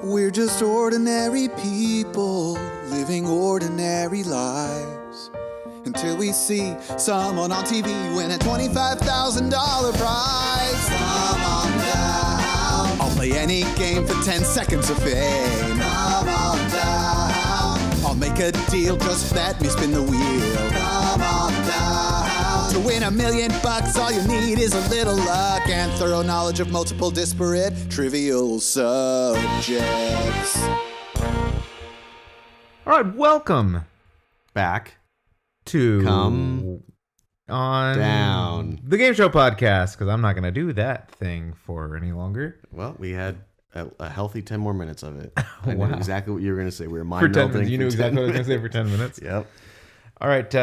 We're just ordinary people living ordinary lives until we see someone on TV win a $25,000 prize. Come on down. I'll play any game for 10 seconds of fame. Come on down. I'll make a deal, just let me spin the wheel. Come on down. To win $1 million, all you need is a little luck and thorough knowledge of multiple disparate trivial subjects. All right, welcome back to Come on Down, the game show podcast, because I'm not going to do that thing for any longer. Well, we had a healthy 10 more minutes of it. I Wow. knew exactly what you were going to say. We were For mind 10 melting. minutes. You knew exactly what I was going to say for 10 minutes. Yep. All right,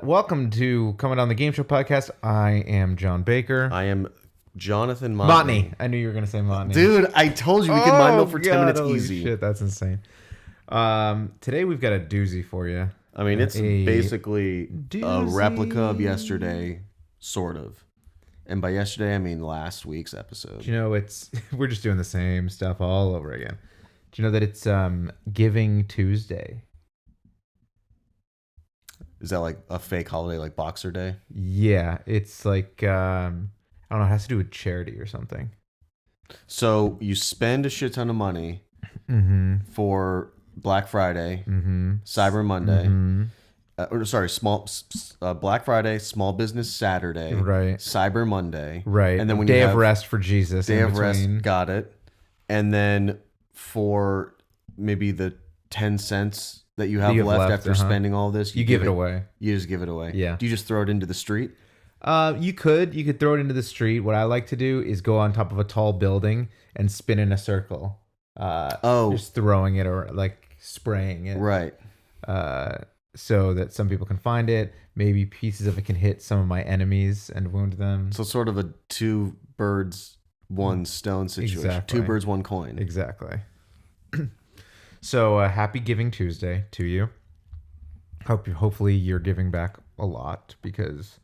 welcome to Coming On the Game Show podcast. I am John Baker. I am Jonathan Montney. I knew you were going to say Montney. Dude, I told you we could mind melt for 10 minutes holy easy. Shit, that's insane. Today we've got a doozy for you. I mean, it's basically a doozy. replica of yesterday, sort of. And by yesterday, I mean last week's episode. Do you know we're just doing the same stuff all over again. Do you know that it's Giving Tuesday? Is that like a fake holiday, like Boxer Day? Yeah, it's like I don't know, it has to do with charity or something. So you spend a shit ton of money for Black Friday, Cyber Monday, Black Friday, Small Business Saturday, right? Cyber Monday, right? And then when Day you of have Rest for Jesus, Day in of Rest, between. got it. And then for maybe the 10 cents that you have left after spending all this, you give it away. You just give it away. Yeah. Do you just throw it into the street? You could throw it into the street. What I like to do is go on top of a tall building and spin in a circle. Just throwing it or like spraying it. Right. So that some people can find it. Maybe pieces of it can hit some of my enemies and wound them. So sort of a 2 birds, 1 stone situation. Exactly. 2 birds, 1 coin. Exactly. So happy Giving Tuesday to you. Hopefully you're giving back a lot because,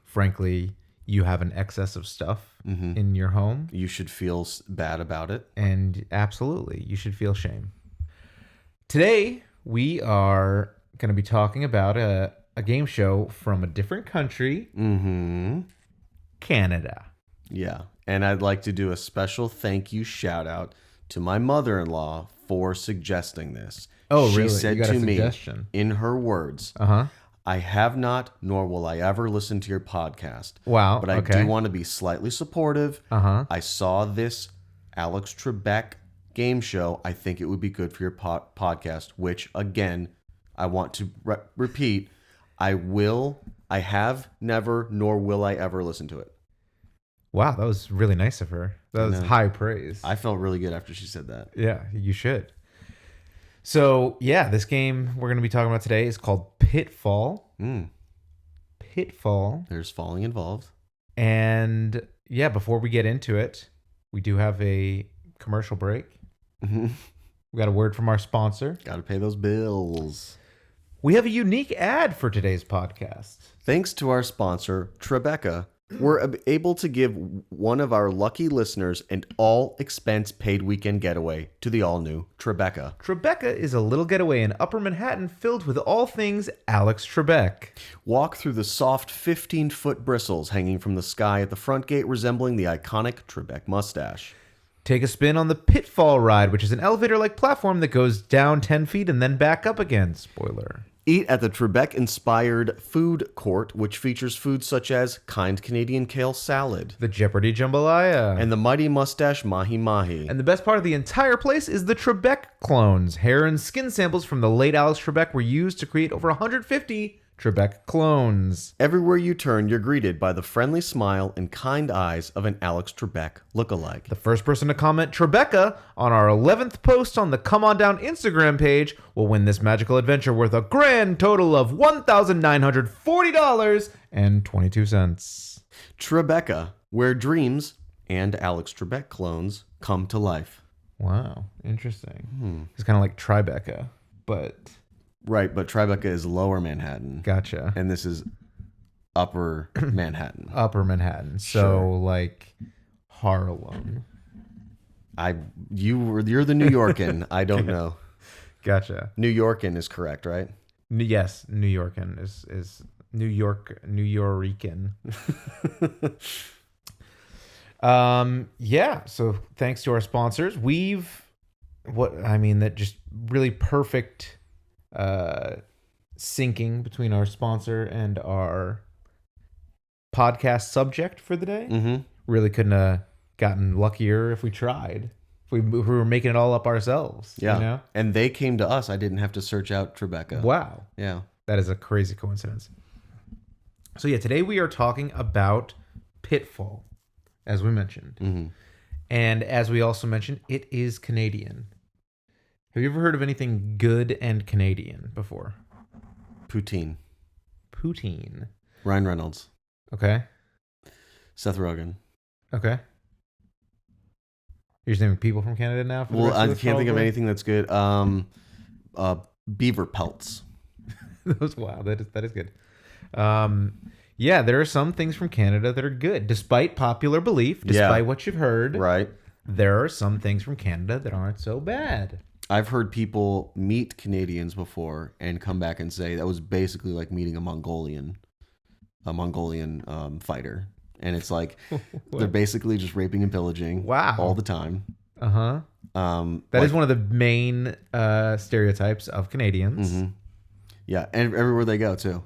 frankly, you have an excess of stuff in your home. You should feel bad about it. And absolutely, you should feel shame. Today, we are going to be talking about a game show from a different country, Canada. Yeah. And I'd like to do a special thank you shout out to my mother-in-law for suggesting this. Oh, she really? said You got to a me, suggestion. in her words, I have not, nor will I ever listen to your podcast. Wow. But I do want to be slightly supportive. I saw this Alex Trebek game show. I think it would be good for your podcast, which, again, I want to repeat. I have never, nor will I ever listen to it. Wow, that was really nice of her. That was high praise. I felt really good after she said that. Yeah, you should. So, yeah, this game we're going to be talking about today is called Pitfall. Pitfall. There's falling involved. And, yeah, before we get into it, we do have a commercial break. We got a word from our sponsor. Got to pay those bills. We have a unique ad for today's podcast. Thanks to our sponsor, Trebek, we're able to give one of our lucky listeners an all-expense-paid weekend getaway to the all-new Trebek. Trebek is a little getaway in Upper Manhattan filled with all things Alex Trebek. Walk through the soft 15-foot bristles hanging from the sky at the front gate resembling the iconic Trebek mustache. Take a spin on the Pitfall Ride, which is an elevator-like platform that goes down 10 feet and then back up again. Spoiler. Eat at the Trebek-inspired food court, which features foods such as kind Canadian kale salad, The Jeopardy Jambalaya, and the mighty mustache mahi-mahi. And the best part of the entire place is the Trebek clones. Hair and skin samples from the late Alex Trebek were used to create over 150 Trebek clones. Everywhere you turn, you're greeted by the friendly smile and kind eyes of an Alex Trebek lookalike. The first person to comment Trebeka on our 11th post on the Come On Down Instagram page will win this magical adventure worth a grand total of $1,940.22. Trebek, where dreams and Alex Trebek clones come to life. Wow, interesting. It's kind of like Tribeca, but... Right, but Tribeca is lower Manhattan. Gotcha. And this is upper Manhattan. Upper Manhattan. So, Sure. like Harlem. You're the New Yorkin. I don't know. Gotcha. New Yorkin is correct, right? Yes, New Yorkin is New Yorican. Yeah. So thanks to our sponsors, that just really perfect syncing between our sponsor and our podcast subject for the day. Mm-hmm. Really couldn't have gotten luckier if we tried. If we were making it all up ourselves. Yeah. You know? And they came to us. I didn't have to search out Trebek. Wow. Yeah. That is a crazy coincidence. So yeah, today we are talking about Pitfall, as we mentioned. Mm-hmm. And as we also mentioned, it is Canadian. Have you ever heard of anything good and Canadian before? Poutine. Ryan Reynolds. Okay. Seth Rogen. Okay. You're just naming people from Canada now? Well, I can't think of anything that's good. Beaver pelts. Wow, that is good. Yeah, there are some things from Canada that are good, despite popular belief, despite what you've heard. Right. There are some things from Canada that aren't so bad. I've heard people meet Canadians before and come back and say that was basically like meeting a Mongolian fighter. And it's like they're basically just raping and pillaging all the time. Uh-huh. That is one of the main stereotypes of Canadians. Mm-hmm. Yeah, and everywhere they go too.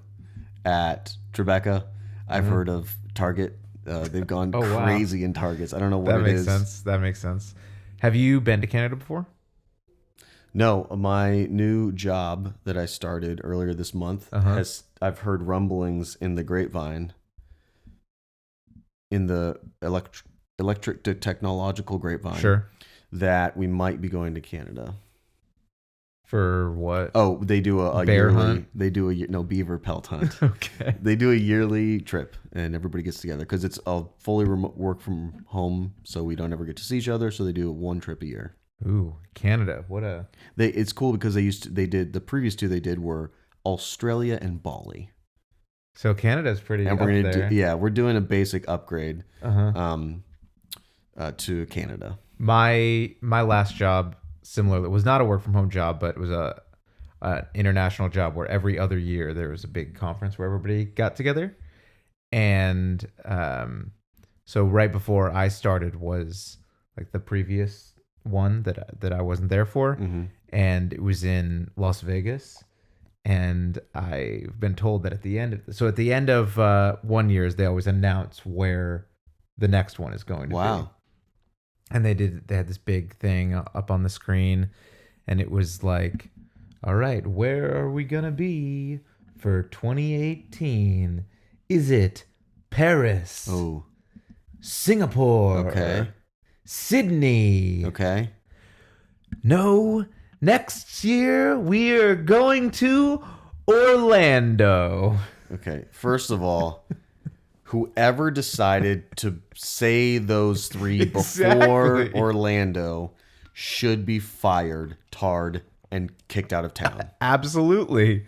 At Trebek, I've heard of Target. They've gone crazy in Targets. I don't know what it is. That makes sense. Have you been to Canada before? No, my new job that I started earlier this month I've heard rumblings in the grapevine, in the electric to technological grapevine, that we might be going to Canada. For what? Oh, they do a bear yearly hunt? They do beaver pelt hunt. Okay. They do a yearly trip, and everybody gets together because it's a fully remote work from home, so we don't ever get to see each other. So they do one trip a year. Ooh, Canada! It's cool because the previous two they did were Australia and Bali. So Canada's pretty. And we're gonna we're doing a basic upgrade. To Canada. My last job, similarly, was not a work from home job, but it was an international job where every other year there was a big conference where everybody got together, and so right before I started was like the previous one that I wasn't there for, and it was in Las Vegas. And I've been told that at the end of 1 year, they always announce where the next one is going to be. And they had this big thing up on the screen, and it was like, all right, where are we gonna be for 2018? Is it Paris? Oh. Singapore? Okay. Sydney? Okay. No, next year we are going to Orlando. Okay. First of all, whoever decided to say those three before Orlando should be fired, tarred, and kicked out of town. Absolutely.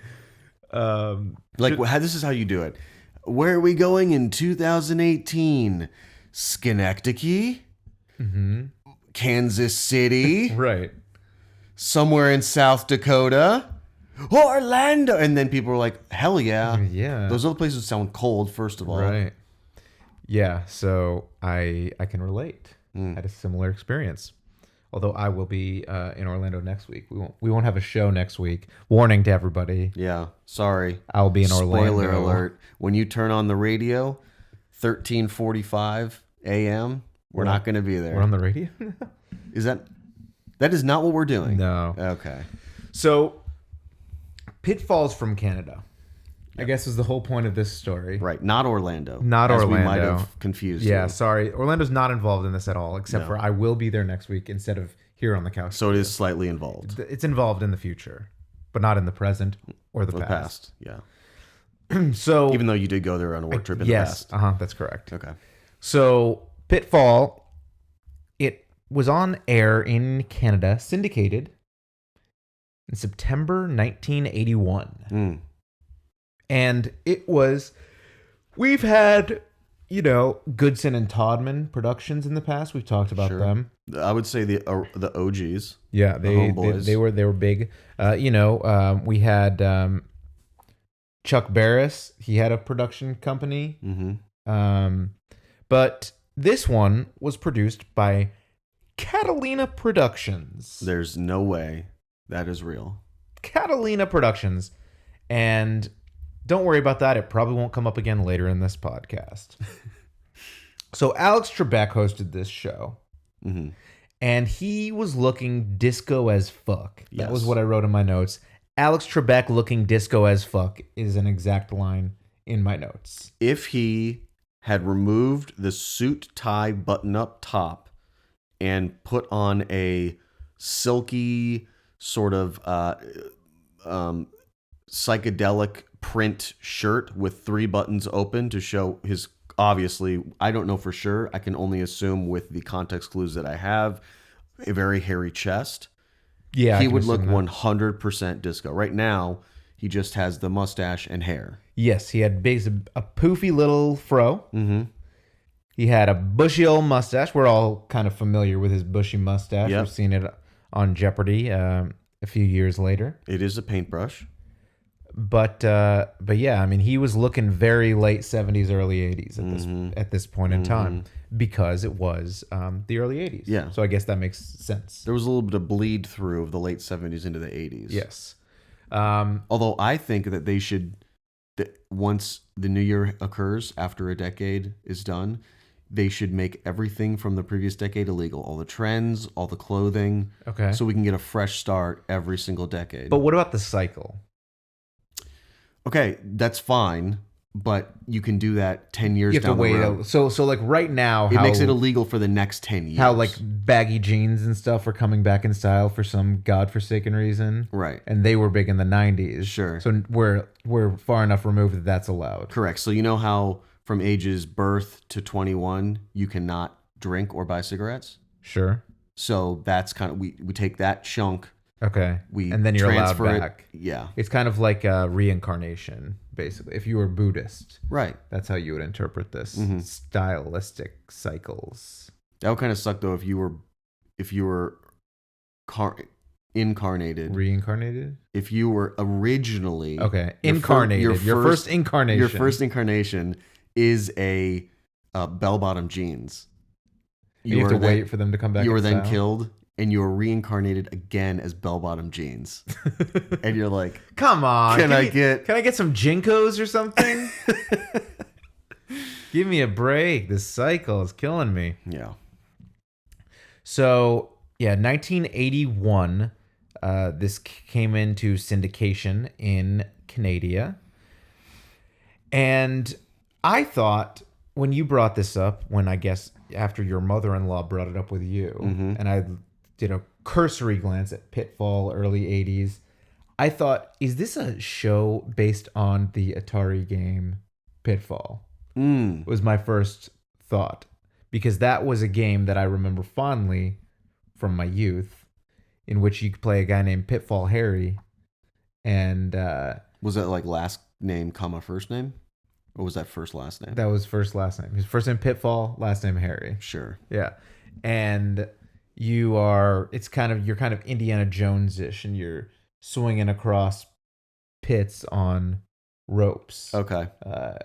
This is how you do it. Where are we going in 2018? Schenectady? Kansas City? Right. Somewhere in South Dakota? Orlando! And then people are like, hell yeah. Yeah. Those other places sound cold, first of all. Right. Yeah, so I can relate. I had a similar experience. Although I will be in Orlando next week. We won't have a show next week. Warning to everybody. Yeah, sorry. I'll be in Orlando. Spoiler alert. When you turn on the radio, 13:45 a.m., we're not going to be there. We're on the radio? That is not what we're doing? No. Okay. So, Pitfall's from Canada. I guess is the whole point of this story. Right. Not Orlando. Not Orlando. We might have confused you. Yeah, sorry. Orlando's not involved in this at all, except for I will be there next week instead of here on the couch. So it is slightly involved. It's involved in the future, but not in the present or the past. Yeah. So even though you did go there on a work trip in the past. Yes, that's correct. Okay. So Pitfall, it was on air in Canada, syndicated in September 1981. And we've had, Goodson and Todman Productions in the past. We've talked about them. I would say the OGs. Yeah, the homeboys. they were big. We had Chuck Barris. He had a production company. But this one was produced by Catalina Productions. There's no way that is real. Catalina Productions. And don't worry about that. It probably won't come up again later in this podcast. So Alex Trebek hosted this show. And he was looking disco as fuck. That was what I wrote in my notes. Alex Trebek looking disco as fuck is an exact line in my notes. If he had removed the suit tie button-up top and put on a silky sort of psychedelic print shirt with 3 buttons open to show his, obviously, I don't know for sure, I can only assume with the context clues that I have, a very hairy chest. Yeah, he would look 100% disco. Right now, he just has the mustache and hair. Yes, he had a poofy little fro. He had a bushy old mustache. We're all kind of familiar with his bushy mustache. Yep. We've seen it on Jeopardy a few years later. It is a paintbrush. But yeah, I mean, he was looking very late 70s, early 80s at this point in time because it was the early 80s. Yeah. So I guess that makes sense. There was a little bit of bleed through of the late 70s into the 80s. Yes. Although I think that they should, once the new year occurs after a decade is done, they should make everything from the previous decade illegal. All the trends, all the clothing. Okay. So we can get a fresh start every single decade. But what about the cycle? Okay, that's fine, but you can do that 10 years You have down to wait. the road. So like right now, It makes it illegal for the next 10 years. how like baggy jeans and stuff are coming back in style for some godforsaken reason. Right. And they were big in the 90s. Sure. So we're far enough removed that that's allowed. Correct. So you know how from ages birth to 21, you cannot drink or buy cigarettes? Sure. So that's kind of, we take that chunk. Okay. We and then you're allowed transfer back. Yeah. It's kind of like a reincarnation, basically. If you were Buddhist, Right. that's how you would interpret this. Stylistic cycles. That would kind of suck though if you were incarnated. Reincarnated? If you were originally incarnated. Your first incarnation. Your first incarnation is a bell-bottom jeans. You have to wait for them to come back. You were in then style? killed, and you were reincarnated again as bell-bottom jeans. And you're like, come on. Can I get some Jinkos or something? Give me a break. This cycle is killing me. Yeah. So, yeah, 1981, this came into syndication in Canada. And I thought when you brought this up, when I guess after your mother-in-law brought it up with you, and I did a cursory glance at Pitfall, early 80s, I thought, is this a show based on the Atari game Pitfall? Was my first thought. Because that was a game that I remember fondly from my youth, in which you could play a guy named Pitfall Harry. And was that like last name, comma, first name? Or was that first last name? that was first last name. His first name Pitfall, last name Harry. Sure. Yeah. And you're kind of Indiana Jones-ish, and you're swinging across pits on ropes. Okay.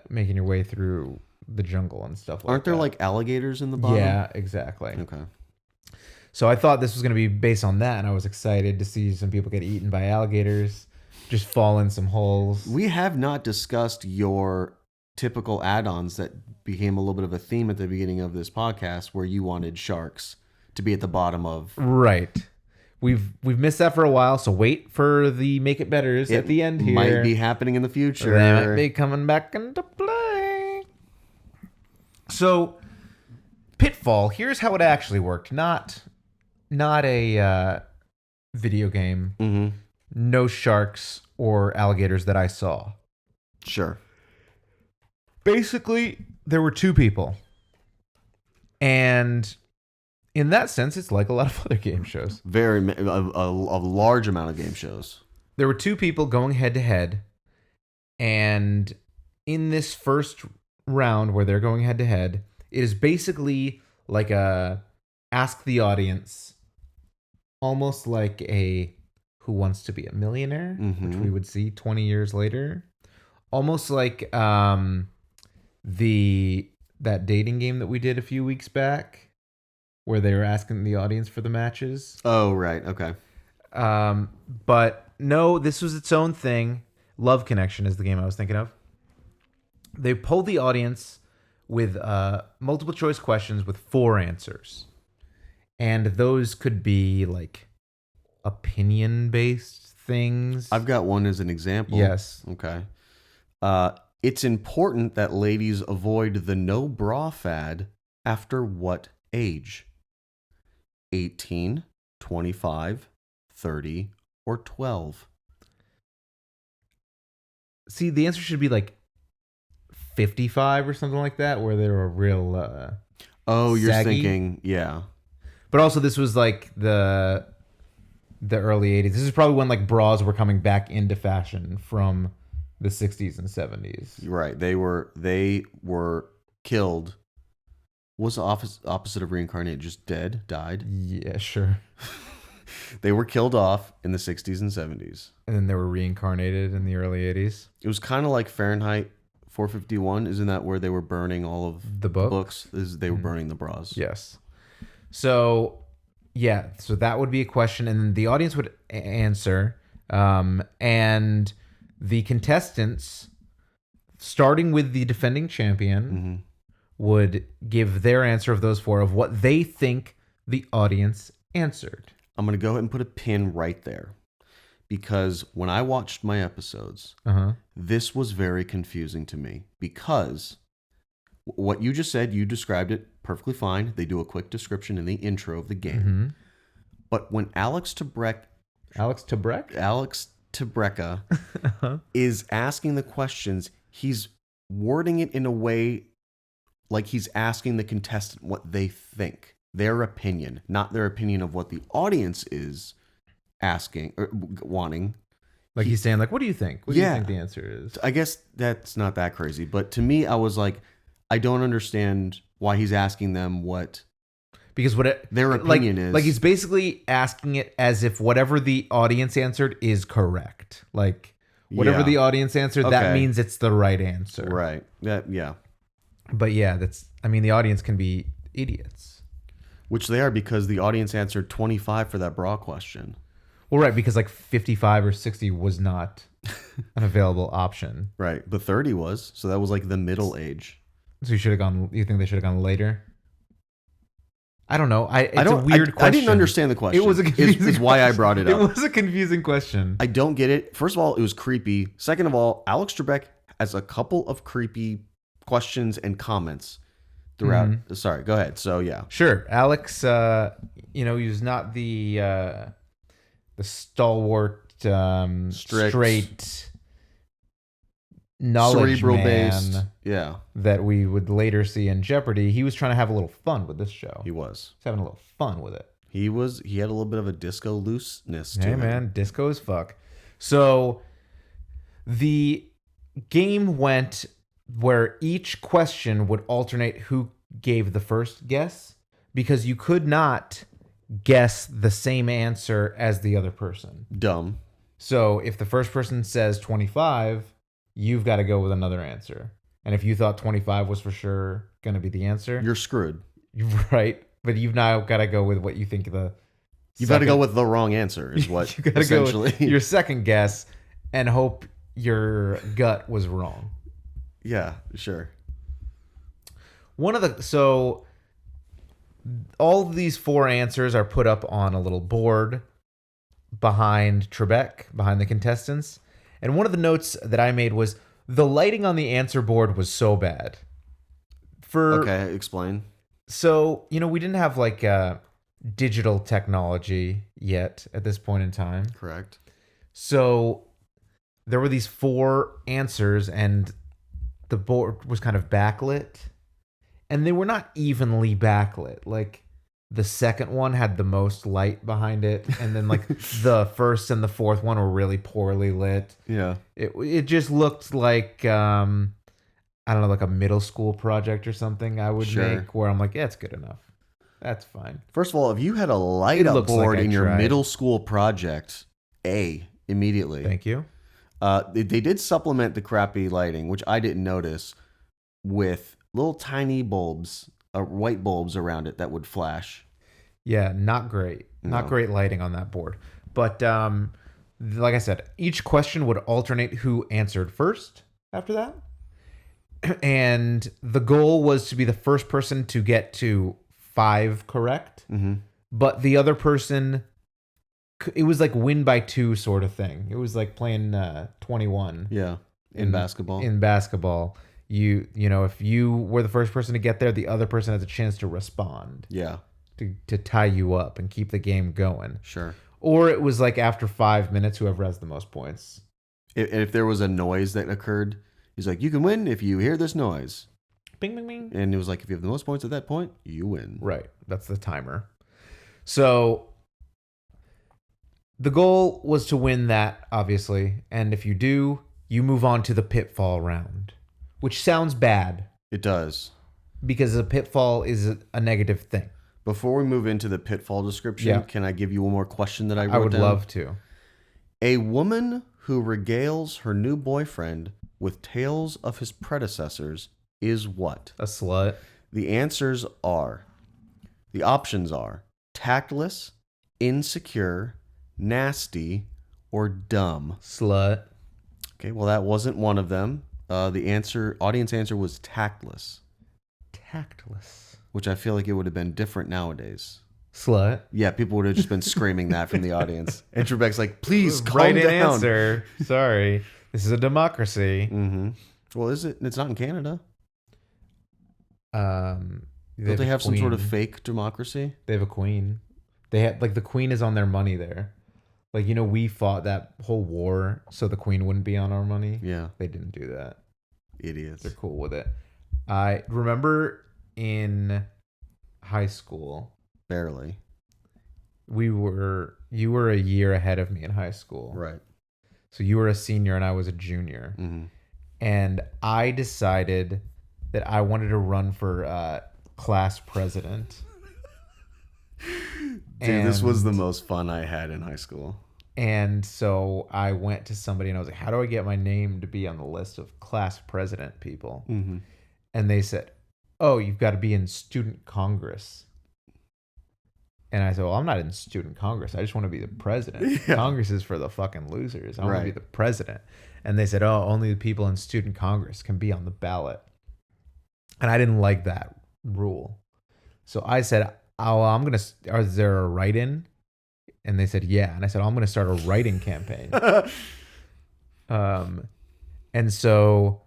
Making your way through the jungle and stuff like that. Aren't there like alligators in the bottom? Yeah, exactly. Okay. So I thought this was going to be based on that, and I was excited to see some people get eaten by alligators, just fall in some holes. We have not discussed your typical add-ons that became a little bit of a theme at the beginning of this podcast, where you wanted sharks to be at the bottom of. Right. We've missed that for a while, so wait for the Make It Betters at the end here. Might be happening in the future. They might be coming back into play. So, Pitfall, here's how it actually worked. Not a video game. No sharks or alligators that I saw. Sure. Basically, there were two people. And in that sense, it's like a lot of other game shows. A large amount of game shows. There were two people going head to head. And in this first round where they're going head to head, it is basically like a ask the audience almost like a Who Wants to Be a Millionaire, which we would see 20 years later. Almost like that dating game that we did a few weeks back where they were asking the audience for the matches. Oh, right. Okay. But no, this was its own thing. Love Connection is the game I was thinking of. They polled the audience with multiple choice questions with 4 answers. And those could be like opinion-based things. I've got one as an example. Yes. Okay. It's important that ladies avoid the no bra fad after what age? 18, 25, 30, or 12? See, the answer should be like 55 or something like that, where they were real you're saggy. thinking, yeah. But also this was like the early 80s. This is probably when like bras were coming back into fashion from the 60s and 70s. Right. They were killed. What's the opposite of reincarnated? Just dead? Died? Yeah, sure. They were killed off in the 60s and 70s. And then they were reincarnated in the early 80s. It was kind of like Fahrenheit 451. Isn't that where they were burning all of the books? They were burning the bras. Yes. So, yeah. So that would be a question. And then the audience would answer. And the contestants, starting with the defending champion, would give their answer of those 4 of what they think the audience answered. I'm going to go ahead and put a pin right there. Because when I watched my episodes, this was very confusing to me. Because what you just said, you described it perfectly fine. They do a quick description in the intro of the game. But when Alex Trebek is asking the questions, he's wording it in a way like he's asking the contestant what they think, their opinion, not their opinion of what the audience is asking or wanting. Like he's saying, like, what do you think? What do you think the answer is? I guess that's not that crazy. But to me, I was like, I don't understand why he's asking them what... Because their opinion is. Like he's basically asking it as if whatever the audience answered is correct. Like whatever the audience answered, that means it's the right answer. Right. Yeah. But yeah, the audience can be idiots. Which they are, because the audience answered 25 for that bra question. Well, right, because like 55 or 60 was not an available option. Right. But 30 was. So that was like the middle age. So you think they should have gone later? I don't know. It's a weird question. I didn't understand the question. It was a confusing question. It's why I brought it up. It was a confusing question. I don't get it. First of all, it was creepy. Second of all, Alex Trebek has a couple of creepy questions and comments throughout. Sorry, go ahead. So, yeah. Sure. Alex, he was not the stalwart, straight, knowledge cerebral man based. Yeah. that we would later see in Jeopardy. He was trying to have a little fun with this show. He was. He's having a little fun with it. He had a little bit of a disco looseness to him. Hey, man, disco as fuck. So the game went where each question would alternate who gave the first guess, because you could not guess the same answer as the other person. Dumb. So if the first person says 25, you've got to go with another answer. And if you thought 25 was for sure going to be the answer, you're screwed. Right. But you've now got to go with what you think you've got to go with the wrong answer is what you got to go with your second guess and hope your gut was wrong. Yeah, sure. So all of these 4 answers are put up on a little board behind Trebek, behind the contestants. And one of the notes that I made was the lighting on the answer board was so bad. Okay, explain. So, we didn't have like digital technology yet at this point in time. Correct. So there were these 4 answers and the board was kind of backlit. And they were not evenly backlit. Like the second one had the most light behind it, and then like the first and the fourth one were really poorly lit. Yeah. It just looked like I don't know, like a middle school project or something I would make, where I'm like, yeah, it's good enough. That's fine. First of all, if you had a light up looks like board I in your tried. middle school project, immediately. Thank you. They did supplement the crappy lighting, which I didn't notice, with little tiny bulbs, white bulbs around it that would flash. Yeah, not great. Not great lighting on that board. But like I said, each question would alternate who answered first after that. And the goal was to be the first person to get to 5 correct. Mm-hmm. But the other person, it was like win by 2 sort of thing. It was like playing 21. Yeah, in basketball. In basketball, you know, if you were the first person to get there, the other person has a chance to respond. Yeah. To tie you up and keep the game going. Sure. Or it was like after 5 minutes, whoever has the most points. If there was a noise that occurred, he's like, you can win if you hear this noise. Bing, bing, bing. And it was like, if you have the most points at that point, you win. Right. That's the timer. So the goal was to win that, obviously. And if you do, you move on to the pitfall round, which sounds bad. It does. Because a pitfall is a negative thing. Before we move into the pitfall description, Can I give you one more question that I wrote down? I would love to. A woman who regales her new boyfriend with tales of his predecessors is what? A slut. The options are tactless, insecure, nasty, or dumb. Slut. Okay, well, that wasn't one of them. The audience answer was tactless. Tactless. Which I feel like it would have been different nowadays. Slut. Yeah, people would have just been screaming that from the audience. And Trebek's like, please calm right down. Answer. Sorry. This is a democracy. Mm-hmm. Well, is it? It's not in Canada. Don't they have some sort of fake democracy? They have a queen. They had like the queen is on their money there. Like, you know, we fought that whole war so the queen wouldn't be on our money. Yeah. They didn't do that. Idiots. They're cool with it. I remember in high school, barely, you were a year ahead of me in high school. Right. So you were a senior and I was a junior. Mm-hmm. And I decided that I wanted to run for class president. Dude, this was the most fun I had in high school. And so I went to somebody and I was like, how do I get my name to be on the list of class president people? Mm-hmm. And they said, oh, you've got to be in student congress. And I said, well, I'm not in student congress. I just want to be the president. Yeah. Congress is for the fucking losers. I want to be the president. And they said, oh, only the people in student congress can be on the ballot. And I didn't like that rule. So I said, oh, is there a write-in? And they said, yeah. And I said, I'm going to start a writing campaign. And so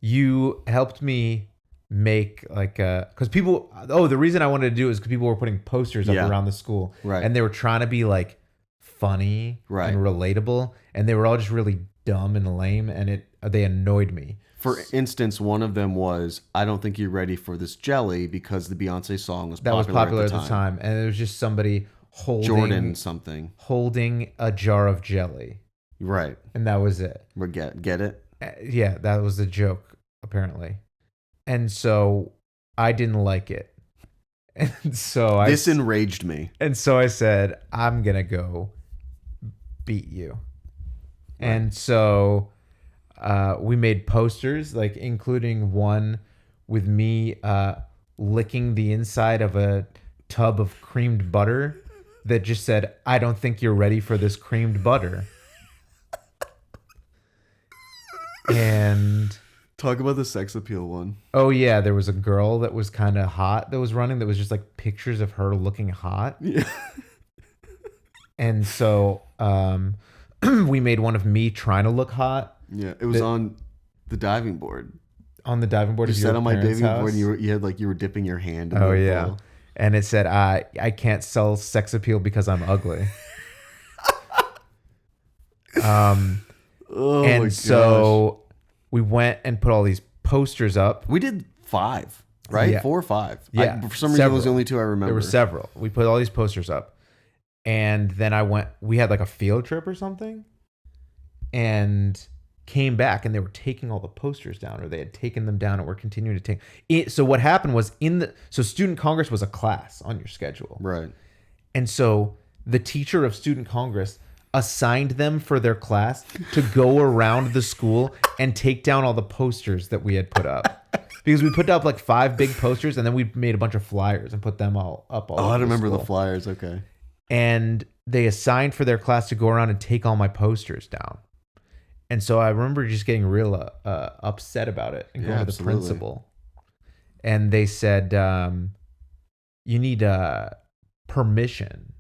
you helped me make because people, the reason I wanted to do it is because people were putting posters up around the school. Right. And they were trying to be like funny and relatable. And they were all just really dumb and lame. And they annoyed me. For instance, one of them was, I don't think you're ready for this jelly because the Beyonce song was popular. That was popular at the time. And it was just somebody holding a jar of jelly. Right. And that was it. Get it? Yeah, that was the joke, apparently. And so I didn't like it. And so this enraged me. And so I said, I'm going to go beat you. Right. And so we made posters, like including one with me licking the inside of a tub of creamed butter that just said, I don't think you're ready for this creamed butter. And talk about the sex appeal one. Oh yeah, there was a girl that was kind of hot that was running, that was just like pictures of her looking hot. Yeah. And so we made one of me trying to look hot. Yeah, it was on the diving board. On the diving board. You sat on my diving board and you were dipping your hand in the pool. And it said, I can't sell sex appeal because I'm ugly. And so we went and put all these posters up. We did 5, right? Yeah. 4 or 5. Yeah. For some reason, it was the only 2 I remember. There were several. We put all these posters up. And then we had like a field trip or something. And came back and they were taking all the posters down, or they had taken them down and were continuing to take it. So what happened was so Student Congress was a class on your schedule. Right. And so the teacher of Student Congress assigned them for their class to go around the school and take down all the posters that we had put up. Because we put up like 5 big posters and then we made a bunch of flyers and put them all up. I remember the flyers. Okay. And they assigned for their class to go around and take all my posters down. And so I remember just getting real upset about it and going to the principal. And they said, you need permission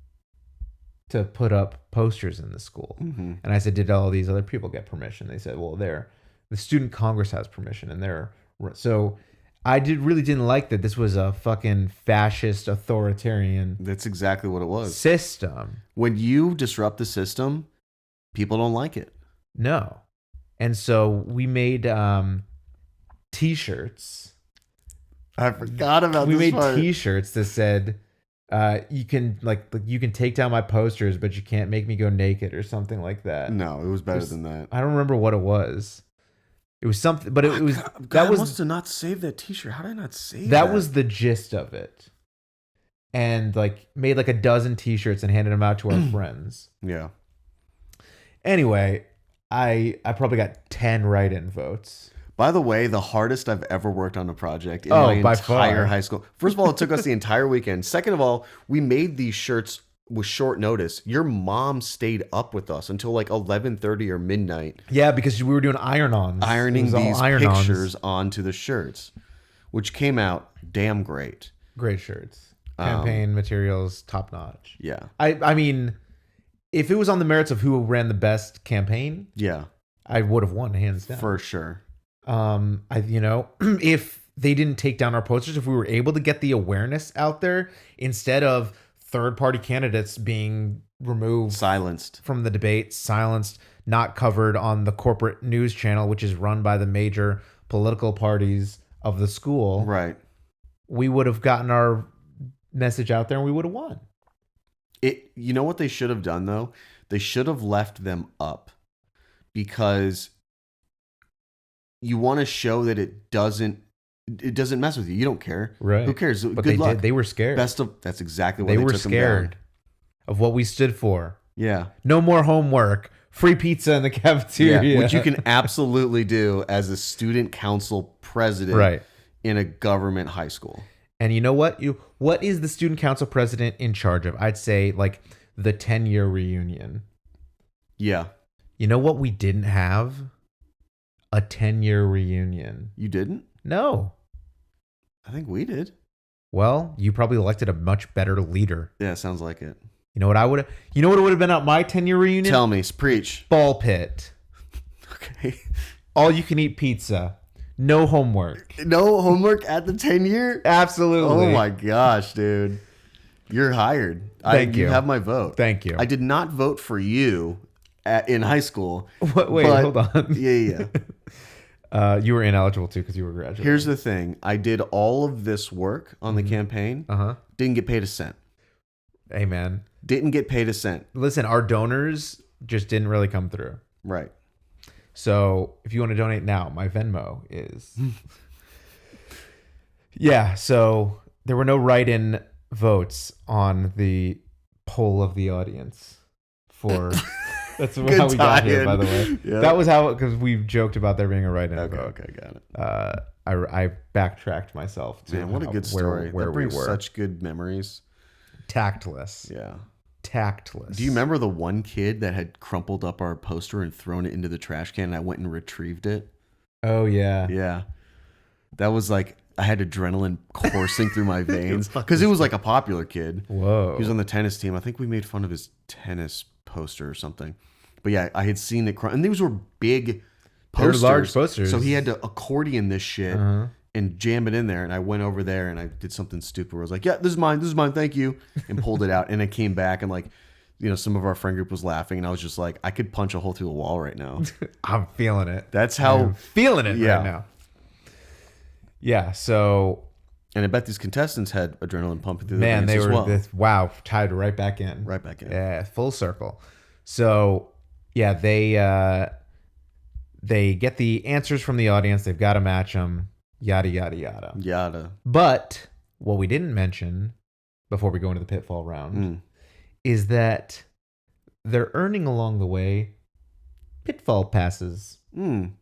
to put up posters in the school. Mm-hmm. And I said, did all these other people get permission? They said, well, the Student Congress has permission. And so I really didn't like that this was a fucking fascist authoritarian. That's exactly what it was. System. When you disrupt the system, people don't like it. No. And so we made T-shirts. I forgot about this. We made T-shirts that said, you can take down my posters, but you can't make me go naked or something like that. No, it was better than that. I don't remember what it was. It was something, but it was God, that was I must have not saved that T-shirt. How did I not save that? That was the gist of it. And like made like a dozen T-shirts and handed them out to our friends. Yeah. Anyway, I probably got 10 write-in votes. By the way, the hardest I've ever worked on a project in my entire high school. First of all, it took us the entire weekend. Second of all, we made these shirts with short notice. Your mom stayed up with us until like 11:30 or midnight. Yeah, because we were doing iron-ons. Ironing these pictures onto the shirts, which came out damn great. Great shirts. Campaign materials, top notch. Yeah. I mean, if it was on the merits of who ran the best campaign, yeah, I would have won hands down. For sure. If they didn't take down our posters, if we were able to get the awareness out there instead of third-party candidates being removed, silenced from the debate, silenced, not covered on the corporate news channel, which is run by the major political parties of the school, right? We would have gotten our message out there and we would have won. You know what they should have done though? They should have left them up, because you want to show that it doesn't mess with you. You don't care. Right. Who cares? But Good luck. They were scared. That's exactly what they were took scared them down. of what we stood for. Yeah. No more homework. Free pizza in the cafeteria. Yeah, which you can absolutely do as a student council president, right, in a government high school. And you know what? What is the student council president in charge of? I'd say like the 10-year reunion. Yeah. You know what we didn't have? A 10-year reunion. You didn't? No. I think we did. Well, you probably elected a much better leader. Yeah, sounds like it. You know what would have been at my 10-year reunion? Tell me, preach. Ball pit. Okay. All you can eat pizza. No homework. No homework at the 10-year? Absolutely. Oh my gosh, dude. You're hired. Thank you. You have my vote. Thank you. I did not vote for you in high school. Wait, hold on. Yeah. You were ineligible too because you were graduating. Here's the thing. I did all of this work on the campaign. Didn't get paid a cent. Hey, man. Didn't get paid a cent. Listen, our donors just didn't really come through. Right. So if you want to donate now, my Venmo is... Yeah, so there were no write-in votes on the poll of the audience for... That's how we got here, by the way. Yeah. That was how, because we joked about there being a write-in vote. Okay, got it. I backtracked myself to Man, what a good story. Where that brings we were. Such good memories. Tactless. Yeah. Tactless. Do you remember the one kid that had crumpled up our poster and thrown it into the trash can, and I went and retrieved it? Oh, yeah. Yeah. That was like, I had adrenaline coursing through my veins because it was like a popular kid. Whoa. He was on the tennis team. I think we made fun of his tennis poster or something. But yeah, I had seen it. And these were big posters. They were large posters. So he had to accordion this shit and jam it in there. And I went over there and I did something stupid where I was like, yeah, this is mine, thank you. And pulled it out. And I came back and like, you know, some of our friend group was laughing. And I was just like, I could punch a hole through a wall right now. I'm feeling it. That's how. I'm feeling it right now. Yeah, so... And I bet these contestants had adrenaline pumping through their veins as well. Wow, tied right back in. Right back in. Yeah, full circle. So, yeah, they They get the answers from the audience. They've got to match them. Yada, yada, yada. Yada. But what we didn't mention before we go into the pitfall round is that they're earning along the way pitfall passes. Don't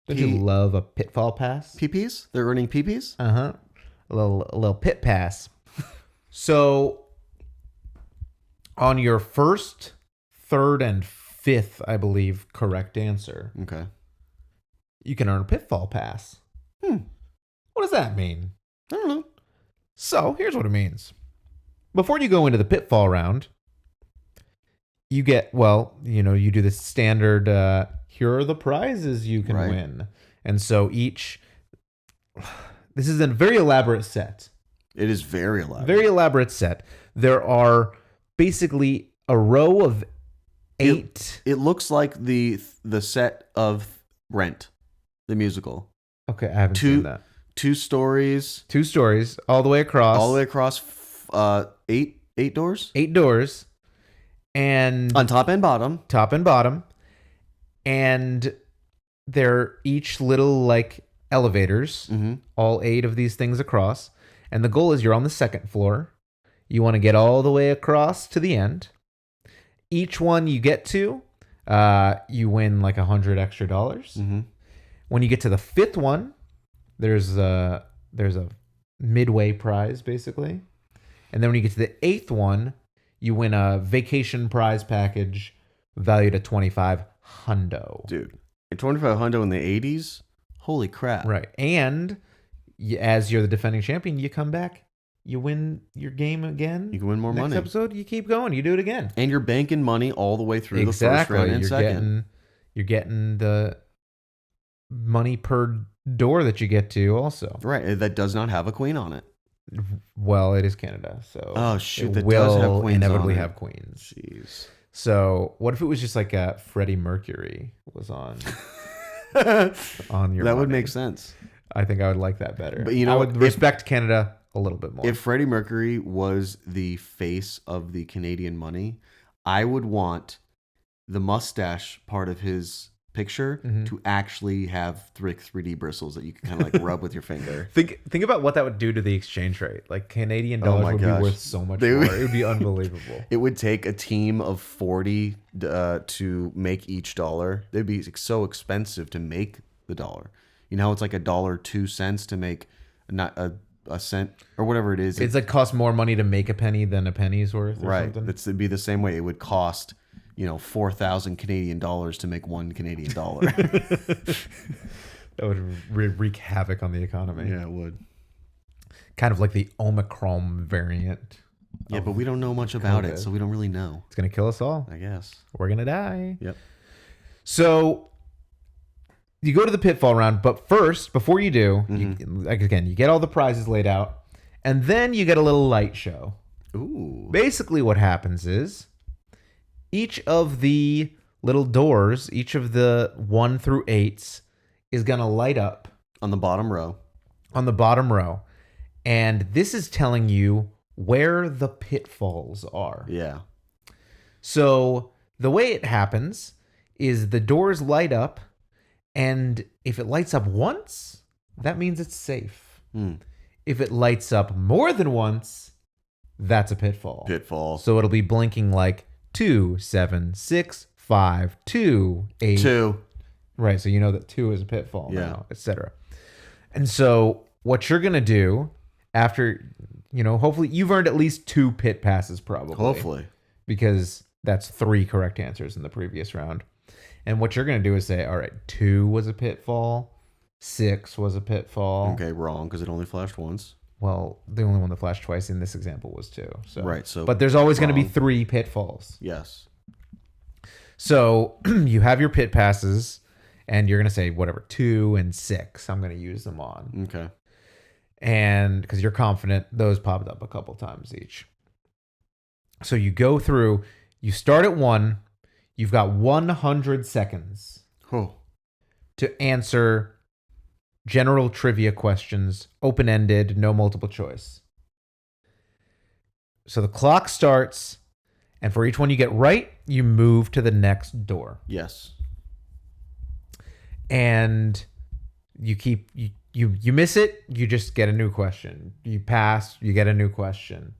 you love a pitfall pass? PPs? They're earning PPs? Uh-huh. A little pit pass. So on your first, third, and fifth, I believe, correct answer, Okay. you can earn a pitfall pass. What does that mean? I don't know. So here's what it means. Before you go into the pitfall round, you get, you do the standard, here are the prizes you can win. And so this is a very elaborate set. It is very elaborate. Very elaborate set. There are basically a row of 8. It looks like the set of Rent, the musical. Okay, I haven't seen that. 2 stories. 2 stories all the way across. All the way across 8 doors? 8 doors. And on top and bottom. Top and bottom. And they're each little like elevators. All 8 of these things across. And the goal is you're on the 2nd floor. You want to get all the way across to the end. Each one you get to, you win like $100 extra. When you get to the 5th one, there's a midway prize basically, and then when you get to the 8th one, you win a vacation prize package valued at $25 hundo. Dude, $25 hundo in the 80s? Holy crap! Right, and as you're the defending champion, you come back, you win your game again. You can win more money. Next episode, you keep going, you do it again, and you're banking money all the way through the first round and second. You're getting the money per door that you get to also. Right, that does not have a queen on it. Well, it is Canada, so oh shoot, that does have will queens inevitably on it. have queens. Jeez. So what if it was just like Freddie Mercury was on on your? That money? would make sense. I think I would like that better. But I would respect Canada a little bit more. If Freddie Mercury was the face of the Canadian money, I would want the mustache part of his picture to actually have 3D bristles that you can kind of like rub with your finger. Think about what that would do to the exchange rate. Like Canadian dollars would be worth so much more. It would be unbelievable. It would take a team of 40 to make each dollar. It'd be so expensive to make the dollar. You know how it's like $1.02 to make not a cent or whatever it is. It's like cost more money to make a penny than a penny's worth. Or right. Something. It'd be the same way. It would cost 4,000 Canadian dollars to make 1 Canadian dollar. That would wreak havoc on the economy. Yeah, it would. Kind of like the Omicron variant. Yeah, but we don't know much about it, so we don't really know. It's going to kill us all. I guess. We're going to die. Yep. So you go to the pitfall round, but first, before you do, you get all the prizes laid out, and then you get a little light show. Ooh. Basically what happens is each of the little doors, each of the 1 through 8s is going to light up. On the bottom row. On the bottom row. And this is telling you where the pitfalls are. Yeah. So the way it happens is the doors light up, and if it lights up once, that means it's safe. If it lights up more than once, that's a pitfall. Pitfall. So it'll be blinking like 2, 7, 6, 5, 2, 8. 2. Right, so you know that 2 is a pitfall now, etc. And so what you're going to do after, hopefully you've earned at least 2 pit passes probably. Hopefully. Because that's 3 correct answers in the previous round. And what you're going to do is say, all right, 2 was a pitfall, 6 was a pitfall. Okay, wrong, because it only flashed once. Well, the only one that flashed twice in this example was 2. So. Right. So, but there's always going to be 3 pitfalls. Yes. So you have your pit passes, and you're going to say whatever 2 and 6. I'm going to use them on. Okay. And because you're confident, those popped up a couple times each. So you go through. You start at 1. You've got 100 seconds to answer general trivia questions, open-ended, no multiple choice. So the clock starts, and for each one you get right, you move to the next door. Yes. and you miss it, you just get a new question. You pass, you get a new question.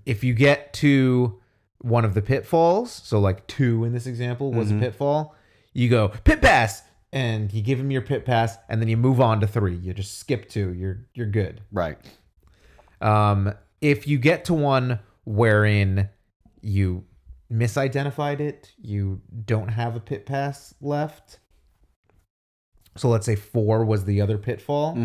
If you get to one of the pitfalls, so like 2 in this example was a pitfall, you go pit pass, and you give him your pit pass, and then you move on to 3. You just skip 2. You're good. Right. If you get to one wherein you misidentified it, you don't have a pit pass left. So let's say 4 was the other pitfall.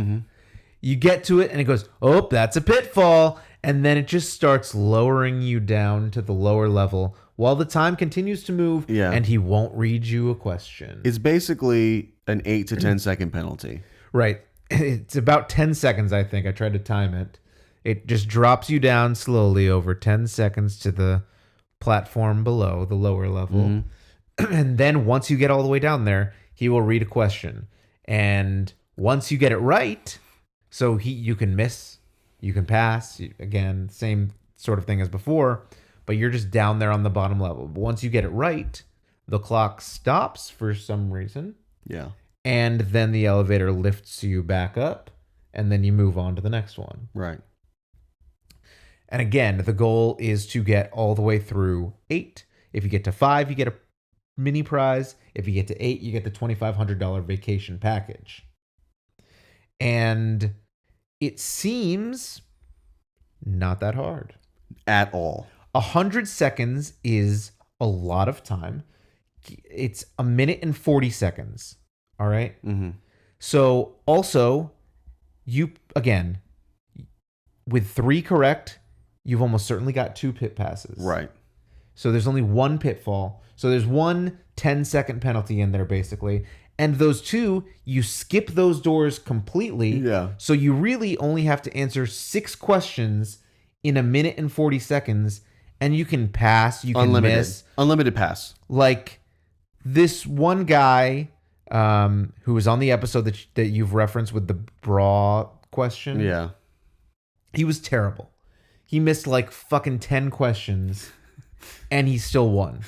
You get to it and it goes, oh, that's a pitfall. And then it just starts lowering you down to the lower level while the time continues to move, and he won't read you a question. It's basically an 8 to 10 second penalty. Right. It's about 10 seconds, I think. I tried to time it. It just drops you down slowly over 10 seconds to the platform below, the lower level. And then once you get all the way down there, he will read a question. And once you get it right, so you can miss, you can pass, again, same sort of thing as before, but you're just down there on the bottom level. But once you get it right, the clock stops for some reason. Yeah. And then the elevator lifts you back up, and then you move on to the next one. Right. And again, the goal is to get all the way through 8. If you get to 5, you get a mini prize. If you get to 8, you get the $2,500 vacation package. And it seems not that hard. At all. 100 seconds is a lot of time. It's 1 minute and 40 seconds. All right? So also, again, with 3 correct, you've almost certainly got 2 pit passes. Right. So there's only 1 pitfall. So there's 1 10-second penalty in there, basically. And those 2, you skip those doors completely. Yeah. So you really only have to answer 6 questions in 1 minute and 40 seconds. And you can pass, you can miss. Unlimited pass. Like this one guy who was on the episode that you've referenced with the bra question. Yeah. He was terrible. He missed like fucking 10 questions, and he still won.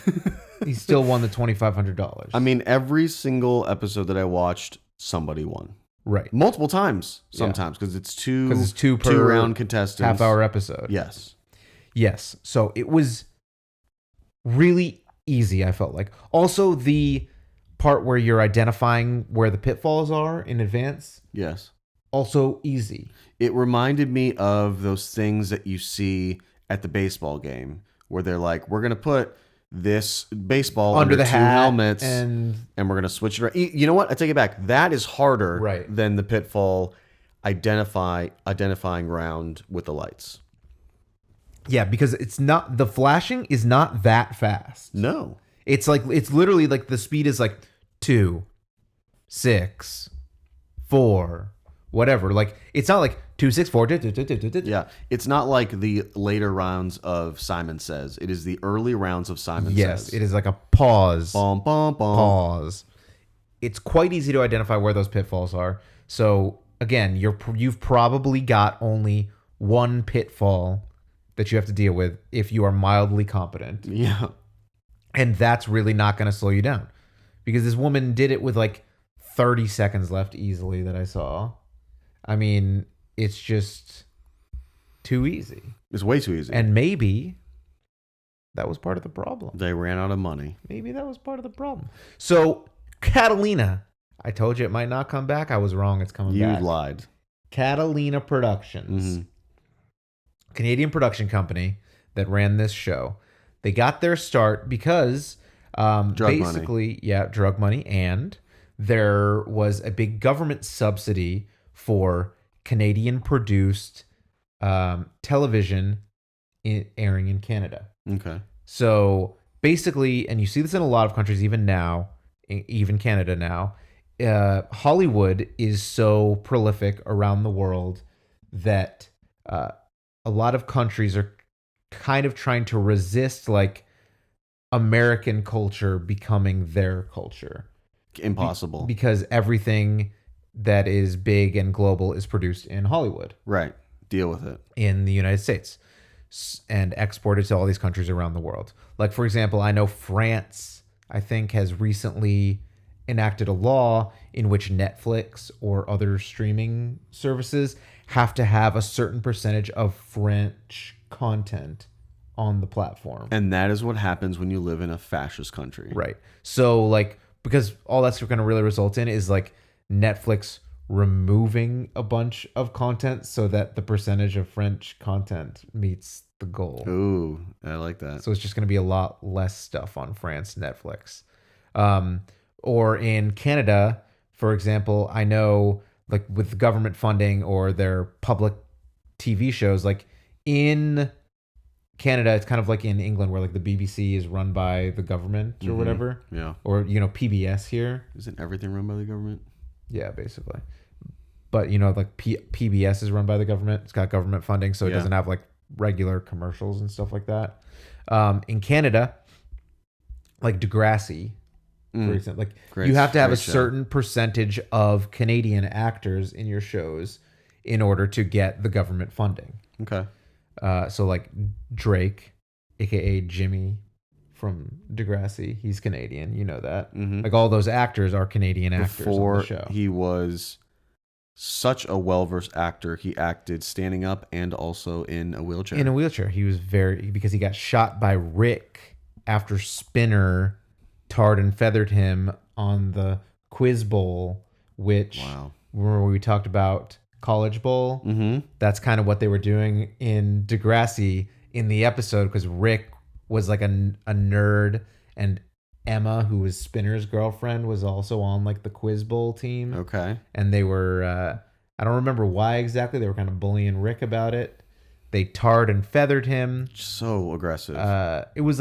He still won the $2,500. I mean, every single episode that I watched, somebody won. Right. Multiple times sometimes, because it's two per round contestants. Half-hour episode. Yes. Yes. So it was really easy, I felt like. Also, the part where you're identifying where the pitfalls are in advance. Yes. Also easy. It reminded me of those things that you see at the baseball game where they're like, we're going to put this baseball under the 2 helmets and we're going to switch it around. You know what? I take it back. That is harder than the pitfall identifying round with the lights. Yeah, because it's not, the flashing is not that fast. No. It's literally like the speed is like 2, 6, 4, whatever. Like it's not like 2, 6, 4. Yeah, it's not like the later rounds of Simon Says. It is the early rounds of Simon Says. Yes, it is like a pause. Bum, bum, bum. Pause. It's quite easy to identify where those pitfalls are. So again, you've probably got only 1 pitfall that you have to deal with if you are mildly competent. Yeah. And that's really not going to slow you down. Because this woman did it with like 30 seconds left easily that I saw. I mean, it's just too easy. It's way too easy. And maybe that was part of the problem. They ran out of money. Maybe that was part of the problem. So, Catalina. I told you it might not come back. I was wrong. It's coming back. You lied. Catalina Productions. Canadian production company that ran this show. They got their start because drug money, and there was a big government subsidy for Canadian produced television airing in Canada. Okay. So basically, and you see this in a lot of countries, even now, even Canada now, Hollywood is so prolific around the world that a lot of countries are kind of trying to resist like American culture becoming their culture. Impossible. Because everything that is big and global is produced in Hollywood. Right. Deal with it. In the United States. And exported to all these countries around the world. Like, for example, I know France, I think, has recently enacted a law in which Netflix or other streaming services have to have a certain percentage of French content on the platform. And that is what happens when you live in a fascist country. Right. So like, because all that's going to really result in is like Netflix removing a bunch of content so that the percentage of French content meets the goal. Ooh, I like that. So it's just going to be a lot less stuff on France Netflix. Or in Canada, for example, I know like with government funding or their public TV shows, like in Canada, it's kind of like in England where like the BBC is run by the government or whatever. Yeah. Or, you know, PBS here. Isn't everything run by the government? Yeah, basically. But, you know, like PBS is run by the government. It's got government funding, so it doesn't have like regular commercials and stuff like that. In Canada, like Degrassi, for example, like you have to have a certain percentage of Canadian actors in your shows in order to get the government funding. Okay. So like Drake, aka Jimmy from Degrassi, he's Canadian. You know that. Like all those actors are Canadian actors on the show. He was such a well-versed actor. He acted standing up and also in a wheelchair. In a wheelchair. He was because he got shot by Rick after Spinner tarred and feathered him on the Quiz Bowl, which where we talked about College Bowl. That's kind of what they were doing in Degrassi in the episode, because Rick was like a nerd, and Emma, who was Spinner's girlfriend, was also on like the Quiz Bowl team. Okay. And they were, I don't remember why exactly, they were kind of bullying Rick about it. They tarred and feathered him. So aggressive. It was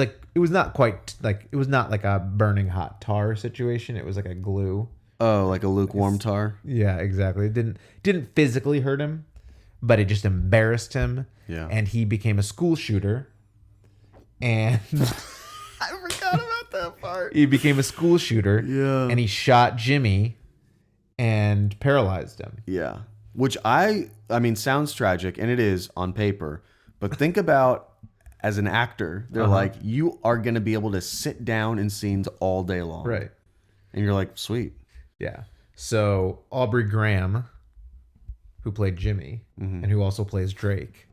not like a burning hot tar situation. It was like a glue. Oh, like a lukewarm tar? Yeah, exactly. It didn't physically hurt him, but it just embarrassed him. Yeah. And he became a school shooter. And I forgot about that part. He became a school shooter. Yeah. And he shot Jimmy and paralyzed him. Yeah. Which I mean, sounds tragic, and it is on paper. But think about, as an actor, they're like, you are going to be able to sit down in scenes all day long. Right. And you're like, sweet. Yeah. So Aubrey Graham, who played Jimmy and who also plays Drake,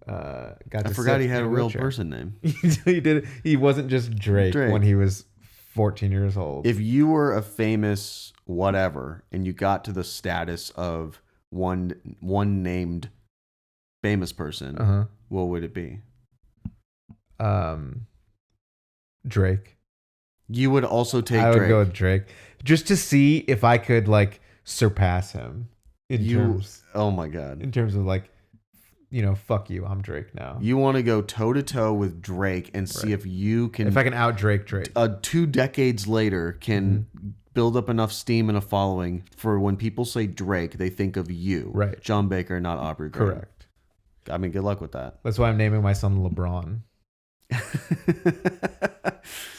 got I forgot he had a real person name. He did. He wasn't just Drake when he was 14 years old. If you were a famous whatever and you got to the status of one named famous person, what would it be? Drake. You would also take I would Drake. go with Drake just to see if I could like surpass him oh my god. In terms of like, you know, fuck you, I'm Drake now. You want to go toe to toe with Drake and see if you can, if I can out Drake. 2 decades later can build up enough steam and a following for when people say Drake, they think of you. Right. John Baker, not Aubrey Graham. Correct. I mean, good luck with that. That's why I'm naming my son LeBron.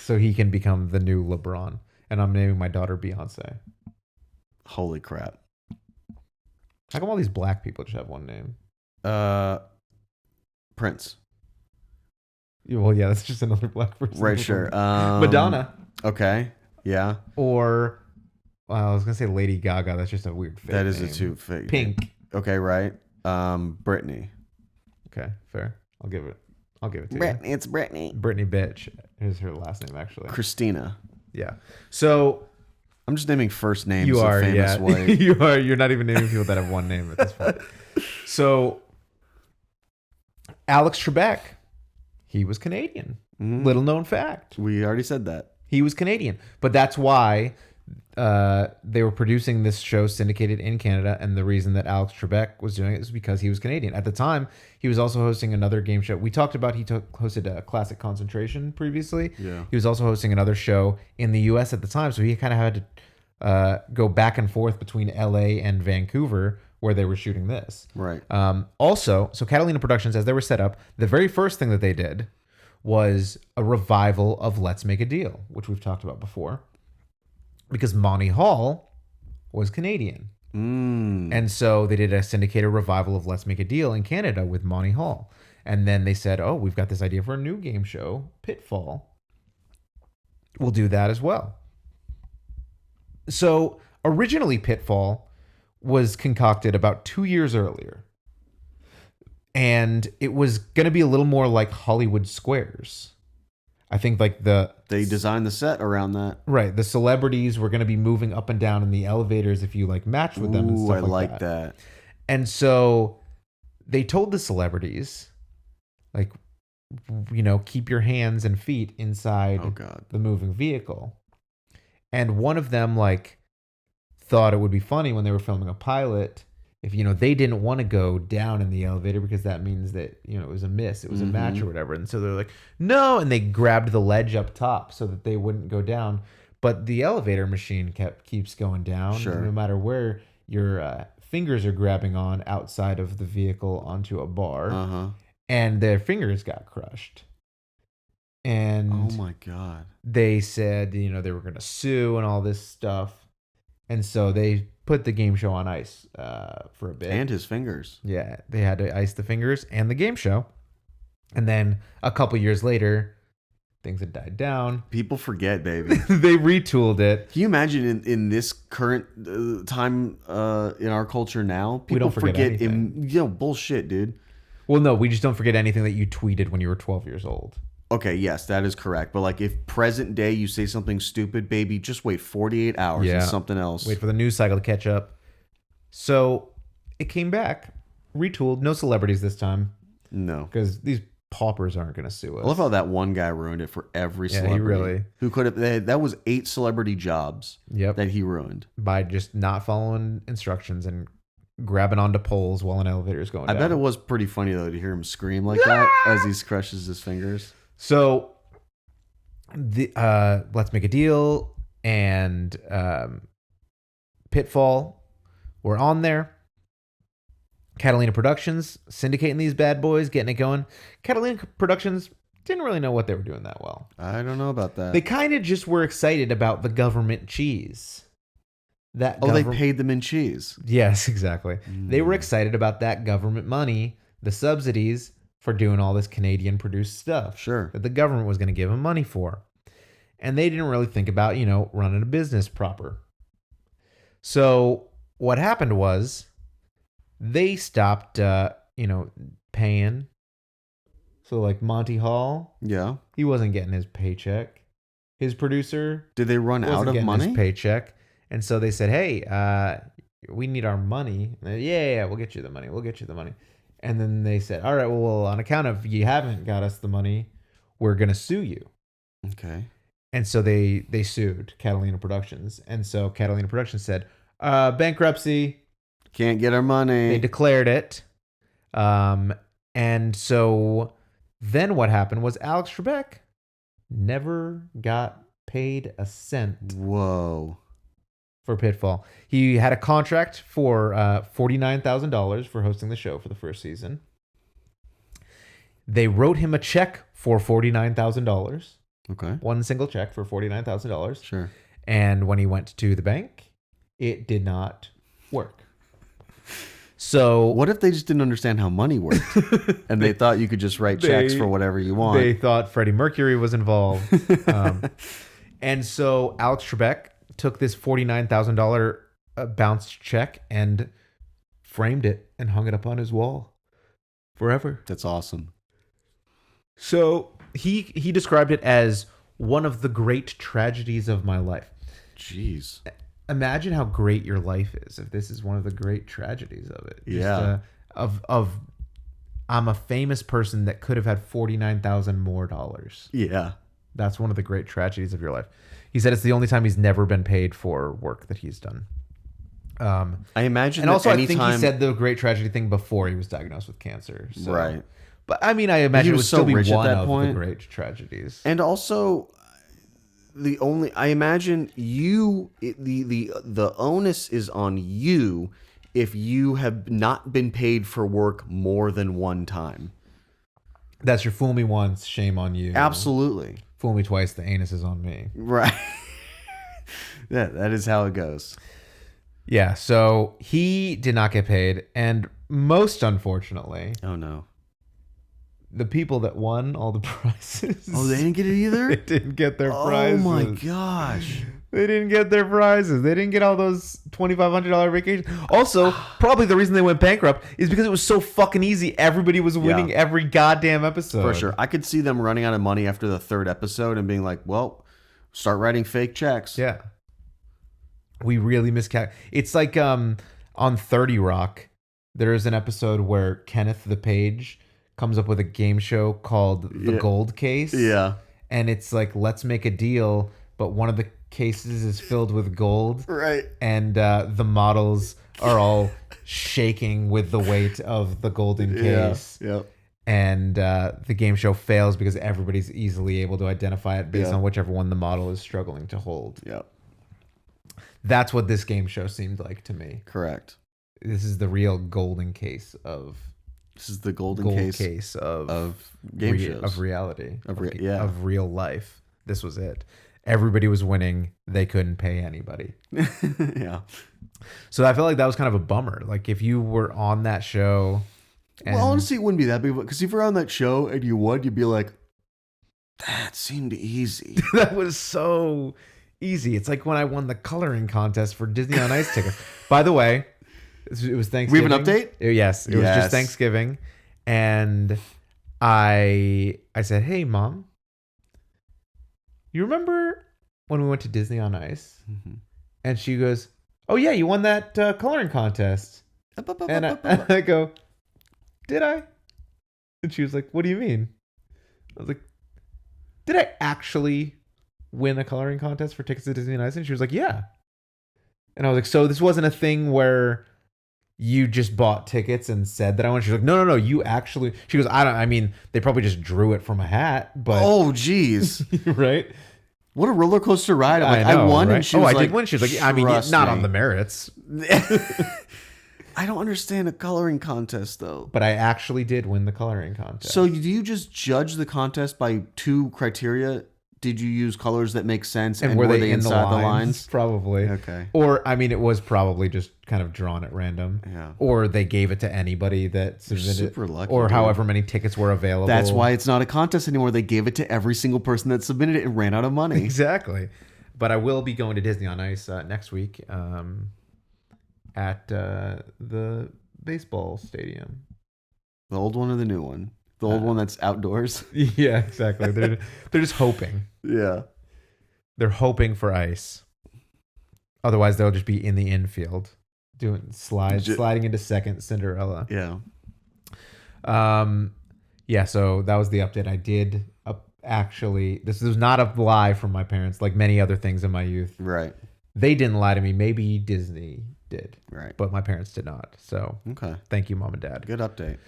So he can become the new LeBron. And I'm naming my daughter Beyonce. Holy crap. How come all these black people just have one name? Prince. Well, yeah, that's just another black person. Right, sure. Madonna. Okay. Yeah. Or, well, I was going to say Lady Gaga. That's just a weird fake That is name. a too fake. Pink. Okay, right. Brittany. Okay, fair. I'll give it to Brittany, it's Brittany. Brittany bitch is her last name, actually. Christina. Yeah. So I'm just naming first names you are, of famous yeah. white. You're not even naming people that have one name at this point. So Alex Trebek, he was Canadian. Little known fact. We already said that. He was Canadian. But that's why they were producing this show syndicated in Canada, and the reason that Alex Trebek was doing it is because he was Canadian. At the time, he was also hosting another game show. We talked about hosted a Classic Concentration previously. Yeah. He was also hosting another show in the U.S. at the time, so he kind of had to go back and forth between L.A. and Vancouver where they were shooting this. Right. Also, so Catalina Productions, as they were set up, the very first thing that they did was a revival of Let's Make a Deal, which we've talked about before. Because Monty Hall was Canadian. And so they did a syndicated revival of Let's Make a Deal in Canada with Monty Hall. And then they said, oh, we've got this idea for a new game show, Pitfall. We'll do that as well. So originally Pitfall was concocted about 2 years earlier. And it was going to be a little more like Hollywood Squares. I think like They designed the set around that. Right. The celebrities were going to be moving up and down in the elevators if you like matched with them and stuff I like that. And so they told the celebrities, like, keep your hands and feet inside the moving vehicle. And one of them like thought it would be funny when they were filming a pilot if, they didn't want to go down in the elevator because that means that, it was a miss, it was a match or whatever. And so they're like, no. And they grabbed the ledge up top so that they wouldn't go down. But the elevator machine keeps going down. Sure. No matter where your fingers are grabbing on outside of the vehicle onto a bar. And their fingers got crushed. And oh my God. They said, they were going to sue and all this stuff. And so they put the game show on ice for a bit. And his fingers. Yeah, they had to ice the fingers and the game show. And then a couple years later, things had died down. People forget, baby. They retooled it. Can you imagine in this current time in our culture now? People we don't forget anything. Bullshit, dude. Well, no, we just don't forget anything that you tweeted when you were 12 years old. Okay, yes, that is correct. But like if present day you say something stupid, baby, just wait 48 hours and something else. Wait for the news cycle to catch up. So it came back, retooled, no celebrities this time. No. Because these paupers aren't going to sue us. I love how that one guy ruined it for every celebrity. He really. Who could have, that was 8 celebrity jobs that he ruined. By just not following instructions and grabbing onto poles while an elevator is going down. I bet it was pretty funny though to hear him scream like that as he crushes his fingers. So, Let's Make a Deal and Pitfall were on there. Catalina Productions syndicating these bad boys, getting it going. Catalina Productions didn't really know what they were doing that well. I don't know about that. They kind of just were excited about the government cheese. They paid them in cheese. Yes, exactly. They were excited about that government money, the subsidies for doing all this Canadian produced stuff. Sure. That the government was going to give them money for. And they didn't really think about, running a business proper. So what happened was they stopped, paying. So like Monty Hall. Yeah. He wasn't getting his paycheck. His producer. Did they run out of money? His paycheck. And so they said, hey, we need our money. Yeah, we'll get you the money. We'll get you the money. And then they said, all right, well, on account of you haven't got us the money, we're going to sue you. Okay. And so they sued Catalina Productions. And so Catalina Productions said, bankruptcy. Can't get our money. They declared it. And so then what happened was Alex Trebek never got paid a cent. Whoa. For Pitfall. He had a contract for $49,000 for hosting the show for the first season. They wrote him a check for $49,000. Okay. One single check for $49,000. Sure. And when he went to the bank, it did not work. So what if they just didn't understand how money worked and they thought you could just write checks for whatever you want? They thought Freddie Mercury was involved. And so Alex Trebek took this $49,000 bounced check and framed it and hung it up on his wall forever. That's awesome. So he described it as one of the great tragedies of my life. Jeez. Imagine how great your life is if this is one of the great tragedies of it. Yeah. I'm a famous person that could have had $49,000 more dollars. Yeah. That's one of the great tragedies of your life. He said it's the only time he's never been paid for work that he's done. I imagine. And also, I think he said the great tragedy thing before he was diagnosed with cancer. So. Right. But I mean, I imagine it would still be one of point. the great tragedies. And also, I imagine the onus is on you if you have not been paid for work more than one time. That's your fool me once, shame on you. Absolutely. Fool me twice, the anus is on me. Right. Yeah, that is how it goes. Yeah, so he did not get paid. And most unfortunately... Oh, no. The people that won all the prizes... Oh, they didn't get it either? They didn't get their prizes. Oh, my gosh. They didn't get their prizes. They didn't get all those $2,500 vacations. Also, probably the reason they went bankrupt is because it was so fucking easy. Everybody was winning every goddamn episode. For sure. I could see them running out of money after the third episode and being like, well, start writing fake checks. Yeah. We really miscalculated. It's like on 30 Rock, there is an episode where Kenneth the Page comes up with a game show called The Gold Case. Yeah. And it's like, let's make a deal, but one of the cases is filled with gold. Right. And the models are all shaking with the weight of the golden case. Yeah. Yep. And the game show fails because everybody's easily able to identify it based on whichever one the model is struggling to hold. Yep. That's what this game show seemed like to me. Correct. This is the real golden case of... This is the golden case of game shows. Of reality. Of real life. This was it. Everybody was winning. They couldn't pay anybody. Yeah. So I felt like that was kind of a bummer. Like if you were on that show... Well, honestly, it wouldn't be that big. Because if you're on that show and you won, you'd be like, that seemed easy. That was so easy. It's like when I won the coloring contest for Disney on Ice tickets. By the way, it was Thanksgiving. We have an update? Yes. It was just Thanksgiving. And I said, hey, Mom, you remember when we went to Disney on Ice? Mm-hmm. And she goes, oh, yeah, you won that coloring contest. And I go, did I? And she was like, what do you mean? I was like, did I actually win a coloring contest for tickets to Disney on Ice? And she was like, yeah. And I was like, so this wasn't a thing where you just bought tickets and said that I won? She was like, no, you actually... She goes, I mean, they probably just drew it from a hat, but... Oh, geez. Right? What a roller coaster ride. I'm like, I won, right? and she was like... I did win. She was like, I mean, not on the merits. I don't understand a coloring contest, though. But I actually did win the coloring contest. So do you just judge the contest by two criteria? Did you use colors that make sense? And were they inside the lines? Probably. Okay. Or, I mean, it was probably just kind of drawn at random. Yeah. Or they gave it to anybody that submitted super lucky, or dude. However many tickets were available. That's why it's not a contest anymore. They gave it to every single person that submitted it and ran out of money. Exactly. But I will be going to Disney on Ice next week at the baseball stadium. The old one or the new one? The old one that's outdoors? Yeah, exactly. They're just hoping. Yeah. They're hoping for ice. Otherwise, they'll just be in the infield doing sliding into second, Cinderella. Yeah. Yeah, so that was the update. I did actually... This was not a lie from my parents, like many other things in my youth. Right. They didn't lie to me. Maybe Disney did. Right. But my parents did not. So okay. Thank you, Mom and Dad. Good update.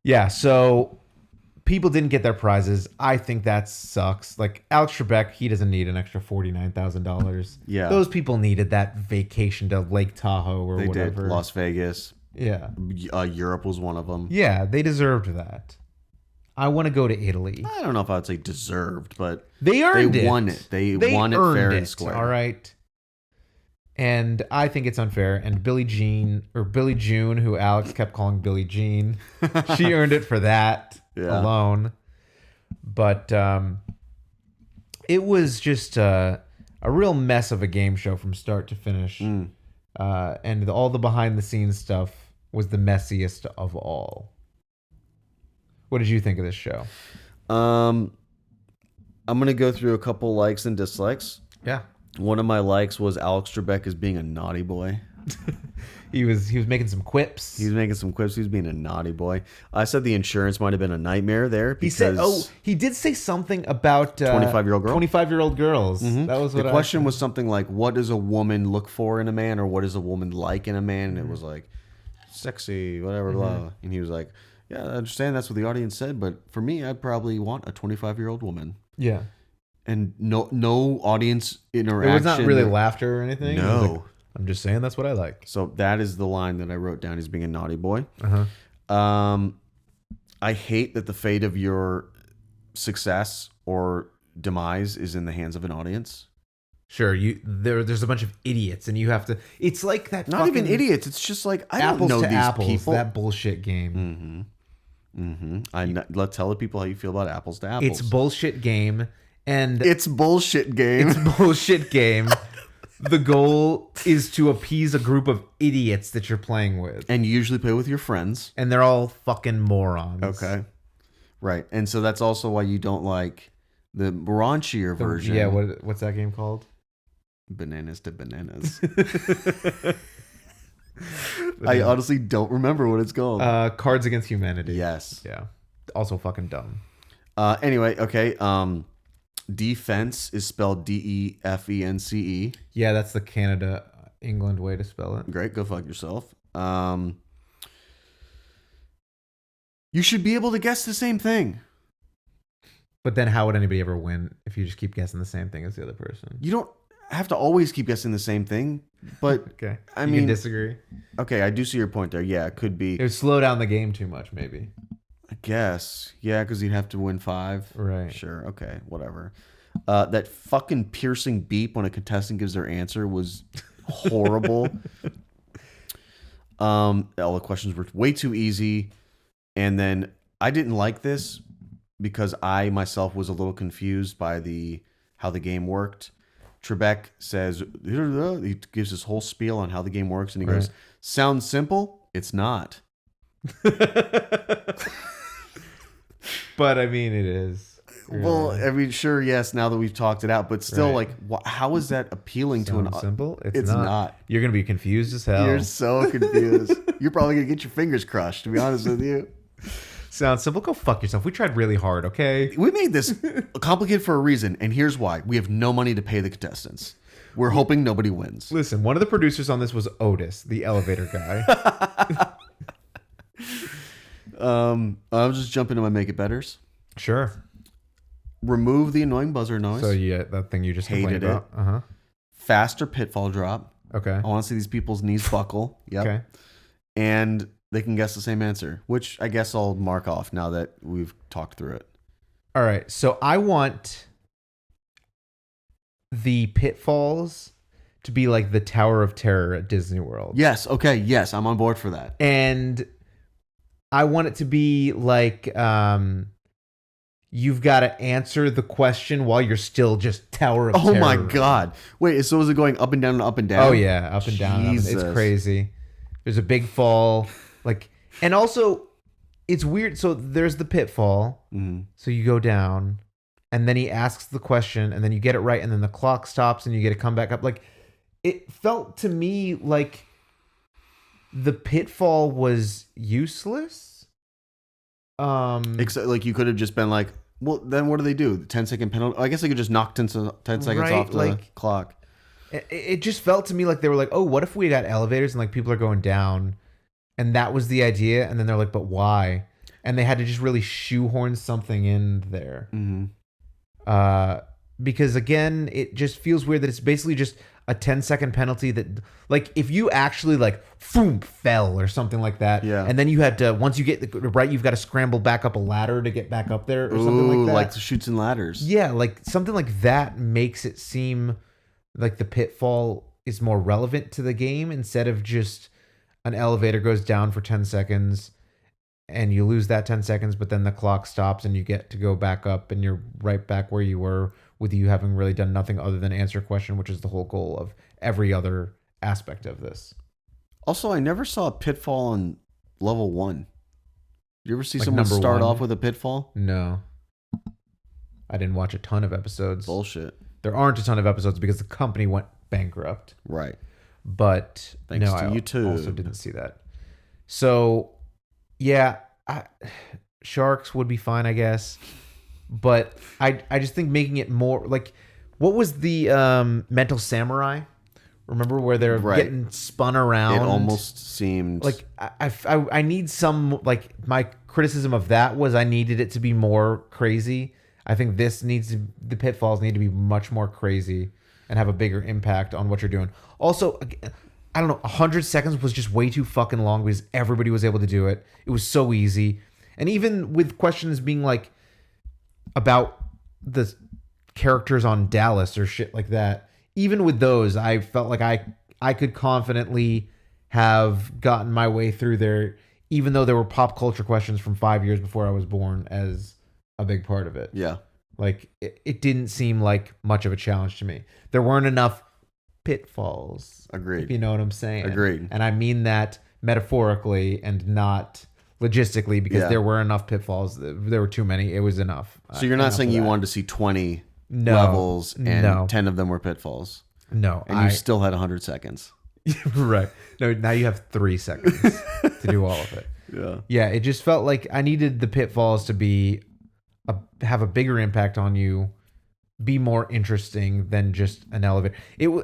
Yeah, so people didn't get their prizes. I think that sucks. Like Alex Trebek, he doesn't need an extra $49,000. Yeah. Those people needed that vacation to Lake Tahoe or whatever. They did. Las Vegas. Yeah. Europe was one of them. Yeah, they deserved that. I want to go to Italy. I don't know if I would say deserved, but they earned it. They won it. They won it fair and square. All right. And I think it's unfair. And Billie Jean, who Alex kept calling Billie Jean, she earned it for that alone. But it was just a real mess of a game show from start to finish. And all the behind the scenes stuff was the messiest of all. What did you think of this show? I'm going to go through a couple likes and dislikes. Yeah. One of my likes was Alex Trebek as being a naughty boy. He was making some quips. He was making some quips. He was being a naughty boy. I said the insurance might have been a nightmare there. He said, he did say something about 25-year-old girl. 25-year-old girls. Mm-hmm. That was what the question was something like, what does a woman look for in a man, or what is a woman like in a man? And it was like, sexy, whatever, blah. And he was like, yeah, I understand that's what the audience said, but for me, I'd probably want a 25-year-old woman. Yeah. And no audience interaction. It was not really laughter or anything. No. Like, I'm just saying that's what I like. So that is the line that I wrote down as being a naughty boy. Uh-huh. I hate that the fate of your success or demise is in the hands of an audience. Sure, there's a bunch of idiots, and you have to. It's like that. Not even idiots. It's just like I don't know these people. That bullshit game. Let's tell the people how you feel about apples to apples. It's bullshit game, And It's bullshit game. it's bullshit game. The goal is to appease a group of idiots that you're playing with. And you usually play with your friends. And they're all fucking morons. Okay. Right. And so that's also why you don't like the raunchier version. Yeah, what's that game called? Bananas to Bananas. I honestly don't remember what it's called. Cards Against Humanity. Yes. Yeah. Also fucking dumb. Anyway, okay. Defense is spelled Defence. Yeah, that's the Canada, England way to spell it. Great. Go fuck yourself. You should be able to guess the same thing. But then how would anybody ever win if you just keep guessing the same thing as the other person? You don't have to always keep guessing the same thing, but Okay. I You mean, can disagree. okay, I do see your point there. Yeah, it could be. It would slow down the game too much, maybe. I guess. Yeah, because you'd have to win 5. Right. Sure. Okay. Whatever. That fucking piercing beep when a contestant gives their answer was horrible. All the questions were way too easy. And then I didn't like this because I myself was a little confused by how the game worked. Trebek says, he gives this whole spiel on how the game works, and he goes, sounds simple? It's not. But I mean, it is. Well, I mean, sure, yes, now that we've talked it out, but still, Right. like, how is that appealing to an... Simple? It's not. You're going to be confused as hell. You're so confused. You're probably going to get your fingers crushed, to be honest with you. Sounds simple. Go fuck yourself. We tried really hard, okay? We made this complicated for a reason, and here's why. We have no money to pay the contestants. We're hoping nobody wins. Listen, one of the producers on this was Otis, the elevator guy. I'll just jump into my make it betters. Sure. Remove the annoying buzzer noise. So yeah, that thing you just complained Hated it. about. Uh-huh. Faster pitfall drop. Okay. I want to see these people's knees buckle. Yep. Okay. And they can guess the same answer, which I guess I'll mark off now that we've talked through it. All right. So I want the pitfalls to be like the Tower of Terror at Disney World. Yes. Okay. Yes. I'm on board for that. And I want it to be like you've got to answer the question while you're still just Tower of Terror. Oh my God. Wait, so is it going up and down and up and down? Oh yeah, up and down. Jesus. It's crazy. There's a big fall, and also it's weird. So there's the pitfall. Mm-hmm. So you go down, and then he asks the question, and then you get it right, and then the clock stops, and you get to come back up. Like it felt to me like the pitfall was useless. Except like you could have just been like, well, then what do they do? The 10-second penalty? I guess they could just knock 10 seconds Right, off the like- clock. It just felt to me like they were like, oh, what if we got elevators and like people are going down, and that was the idea, and then they're like, but why? And they had to just really shoehorn something in there. Mm-hmm. Because again, it just feels weird that it's basically just a 10-second penalty that, like, if you actually like boom, fell or something like that, Yeah. and then you had to, once you get right, you've got to scramble back up a ladder to get back up there or something like that. Like the Chutes and Ladders. Yeah, like something like that makes it seem like the pitfall is more relevant to the game instead of just an elevator goes down for 10 seconds and you lose that 10 seconds, but then the clock stops and you get to go back up and you're right back where you were with you having really done nothing other than answer a question, which is the whole goal of every other aspect of this. Also, I never saw a pitfall on level 1. You ever see Like someone number start 1? off with a pitfall? No. I didn't watch a ton of episodes. Bullshit. There aren't a ton of episodes because the company went bankrupt. Right. But Thanks no, to I YouTube. also didn't see that. So, yeah, sharks would be fine, I guess. But I just think making it more like, what was the Mental Samurai? Remember where they're Right. getting spun around? It almost seemed like I need some, like, my criticism of that was I needed it to be more crazy. I think the pitfalls need to be much more crazy and have a bigger impact on what you're doing. Also, I don't know, 100 seconds was just way too fucking long because everybody was able to do it. It was so easy. And even with questions being like about the characters on Dallas or shit like that, even with those, I felt like I could confidently have gotten my way through there, even though there were pop culture questions from 5 years before I was born as a big part of it. Yeah. Like it didn't seem like much of a challenge to me. There weren't enough pitfalls. Agreed. If you know what I'm saying. Agreed. And I mean that metaphorically and not logistically, because there were enough pitfalls. There were too many. It was enough. So you're not saying you wanted to see 20 levels and 10 of them were pitfalls? No. And you still had 100 seconds. Right. No, now you have 3 seconds to do all of it. Yeah. Yeah, it just felt like I needed the pitfalls to have a bigger impact on you, be more interesting than just an elevator.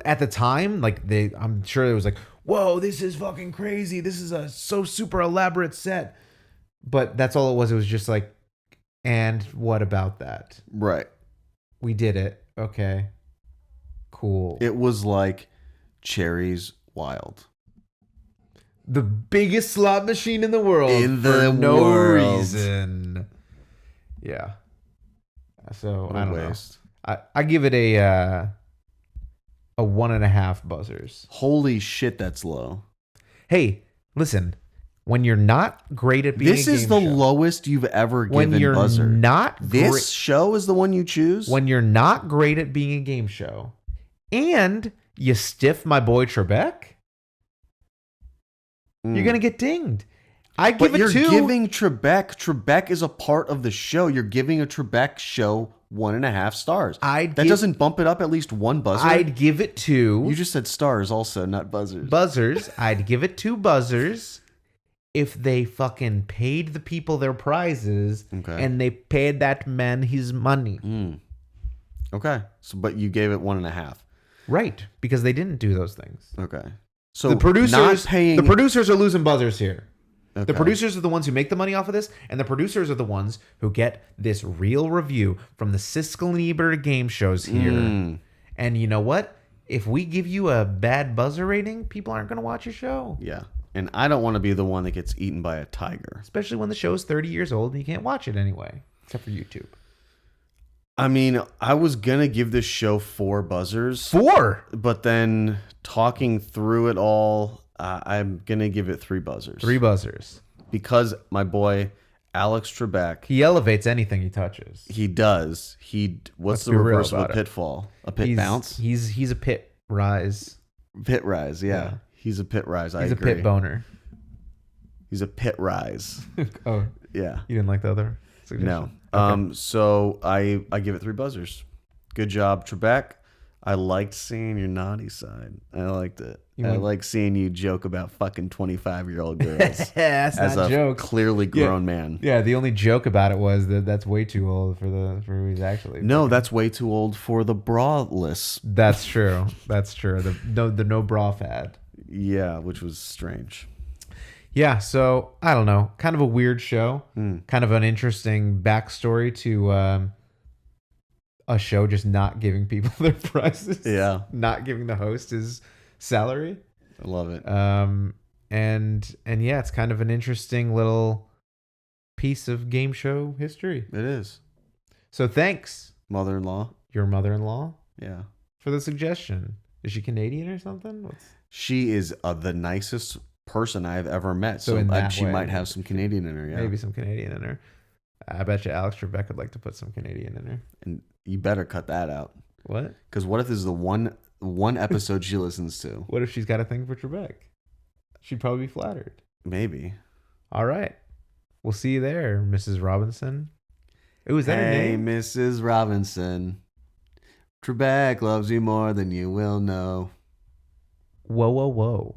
At the time, like I'm sure it was like, whoa, this is fucking crazy. This is a so super elaborate set. But that's all it was. It was just like, and what about that? Right. We did it. Okay. Cool. It was like Cherry's Wild. The biggest slot machine in the world For no world. reason. Yeah. So What I a don't waste. know. I give it a 1.5 buzzers. Holy shit, that's low. Hey, listen. When you're not great at being This a game is the show, lowest you've ever when given you're buzzer. not This show is the one you choose? when you're not great at being a game show, and you stiff my boy Trebek, you're gonna get dinged. I give But it you're 2. giving Trebek. Trebek is a part of the show. You're giving a Trebek show 1.5 stars. That doesn't bump it up at least 1 buzzer. I'd give it 2. You just said stars also, not buzzers. Buzzers. I'd give it 2 buzzers if they fucking paid the people their prizes and they paid that man his money. Okay. But you gave it 1.5. Right, because they didn't do those things. Okay. So The producers, not paying. the producers are losing buzzers here. Okay. The producers are the ones who make the money off of this, and the producers are the ones who get this real review from the Siskel and Ebert game shows here. And you know what? If we give you a bad buzzer rating, people aren't going to watch your show. Yeah. And I don't want to be the one that gets eaten by a tiger. Especially when the show's 30 years old and you can't watch it anyway, except for YouTube. I mean, I was going to give this show 4 buzzers. 4? But then talking through it all, I'm going to give it 3 buzzers. 3 buzzers. Because my boy, Alex Trebek. He elevates anything he touches. He does. What's the reverse of a pitfall? A pit bounce? He's a pit rise. Pit rise, yeah. He's a pit rise. I He's agree. a pit boner. He's a pit rise. Oh, Yeah. you didn't like the other suggestion? No. Okay. So I give it 3 buzzers. Good job, Trebek. I liked seeing your naughty side. I liked it. I like seeing you joke about fucking 25-year-old girls. That's as not a joke. clearly grown man. Yeah, the only joke about it was that's way too old for who he's actually. No, that's way too old for the braless. That's true. That's true. The no bra fad. Yeah, which was strange. Yeah, so I don't know. Kind of a weird show. Kind of an interesting backstory to a show just not giving people their prizes. Yeah. Not giving the host his salary. I love it. And yeah, it's kind of an interesting little piece of game show history. It is. So thanks, Mother-in-law. your mother-in-law, Yeah. for the suggestion. Is she Canadian or something? She is the nicest person I've ever met. So So in that she way, might have some Canadian in her. Yeah. Maybe some Canadian in her. I bet you Alex Trebek would like to put some Canadian in her. And you better cut that out. What? Because what if this is the one episode she listens to? What if she's got a thing for Trebek? She'd probably be flattered. Maybe. All right. We'll see you there, Mrs. Robinson. Ooh, is that her Hey, name? Mrs. Robinson. Trebek loves you more than you will know. Whoa, whoa, whoa.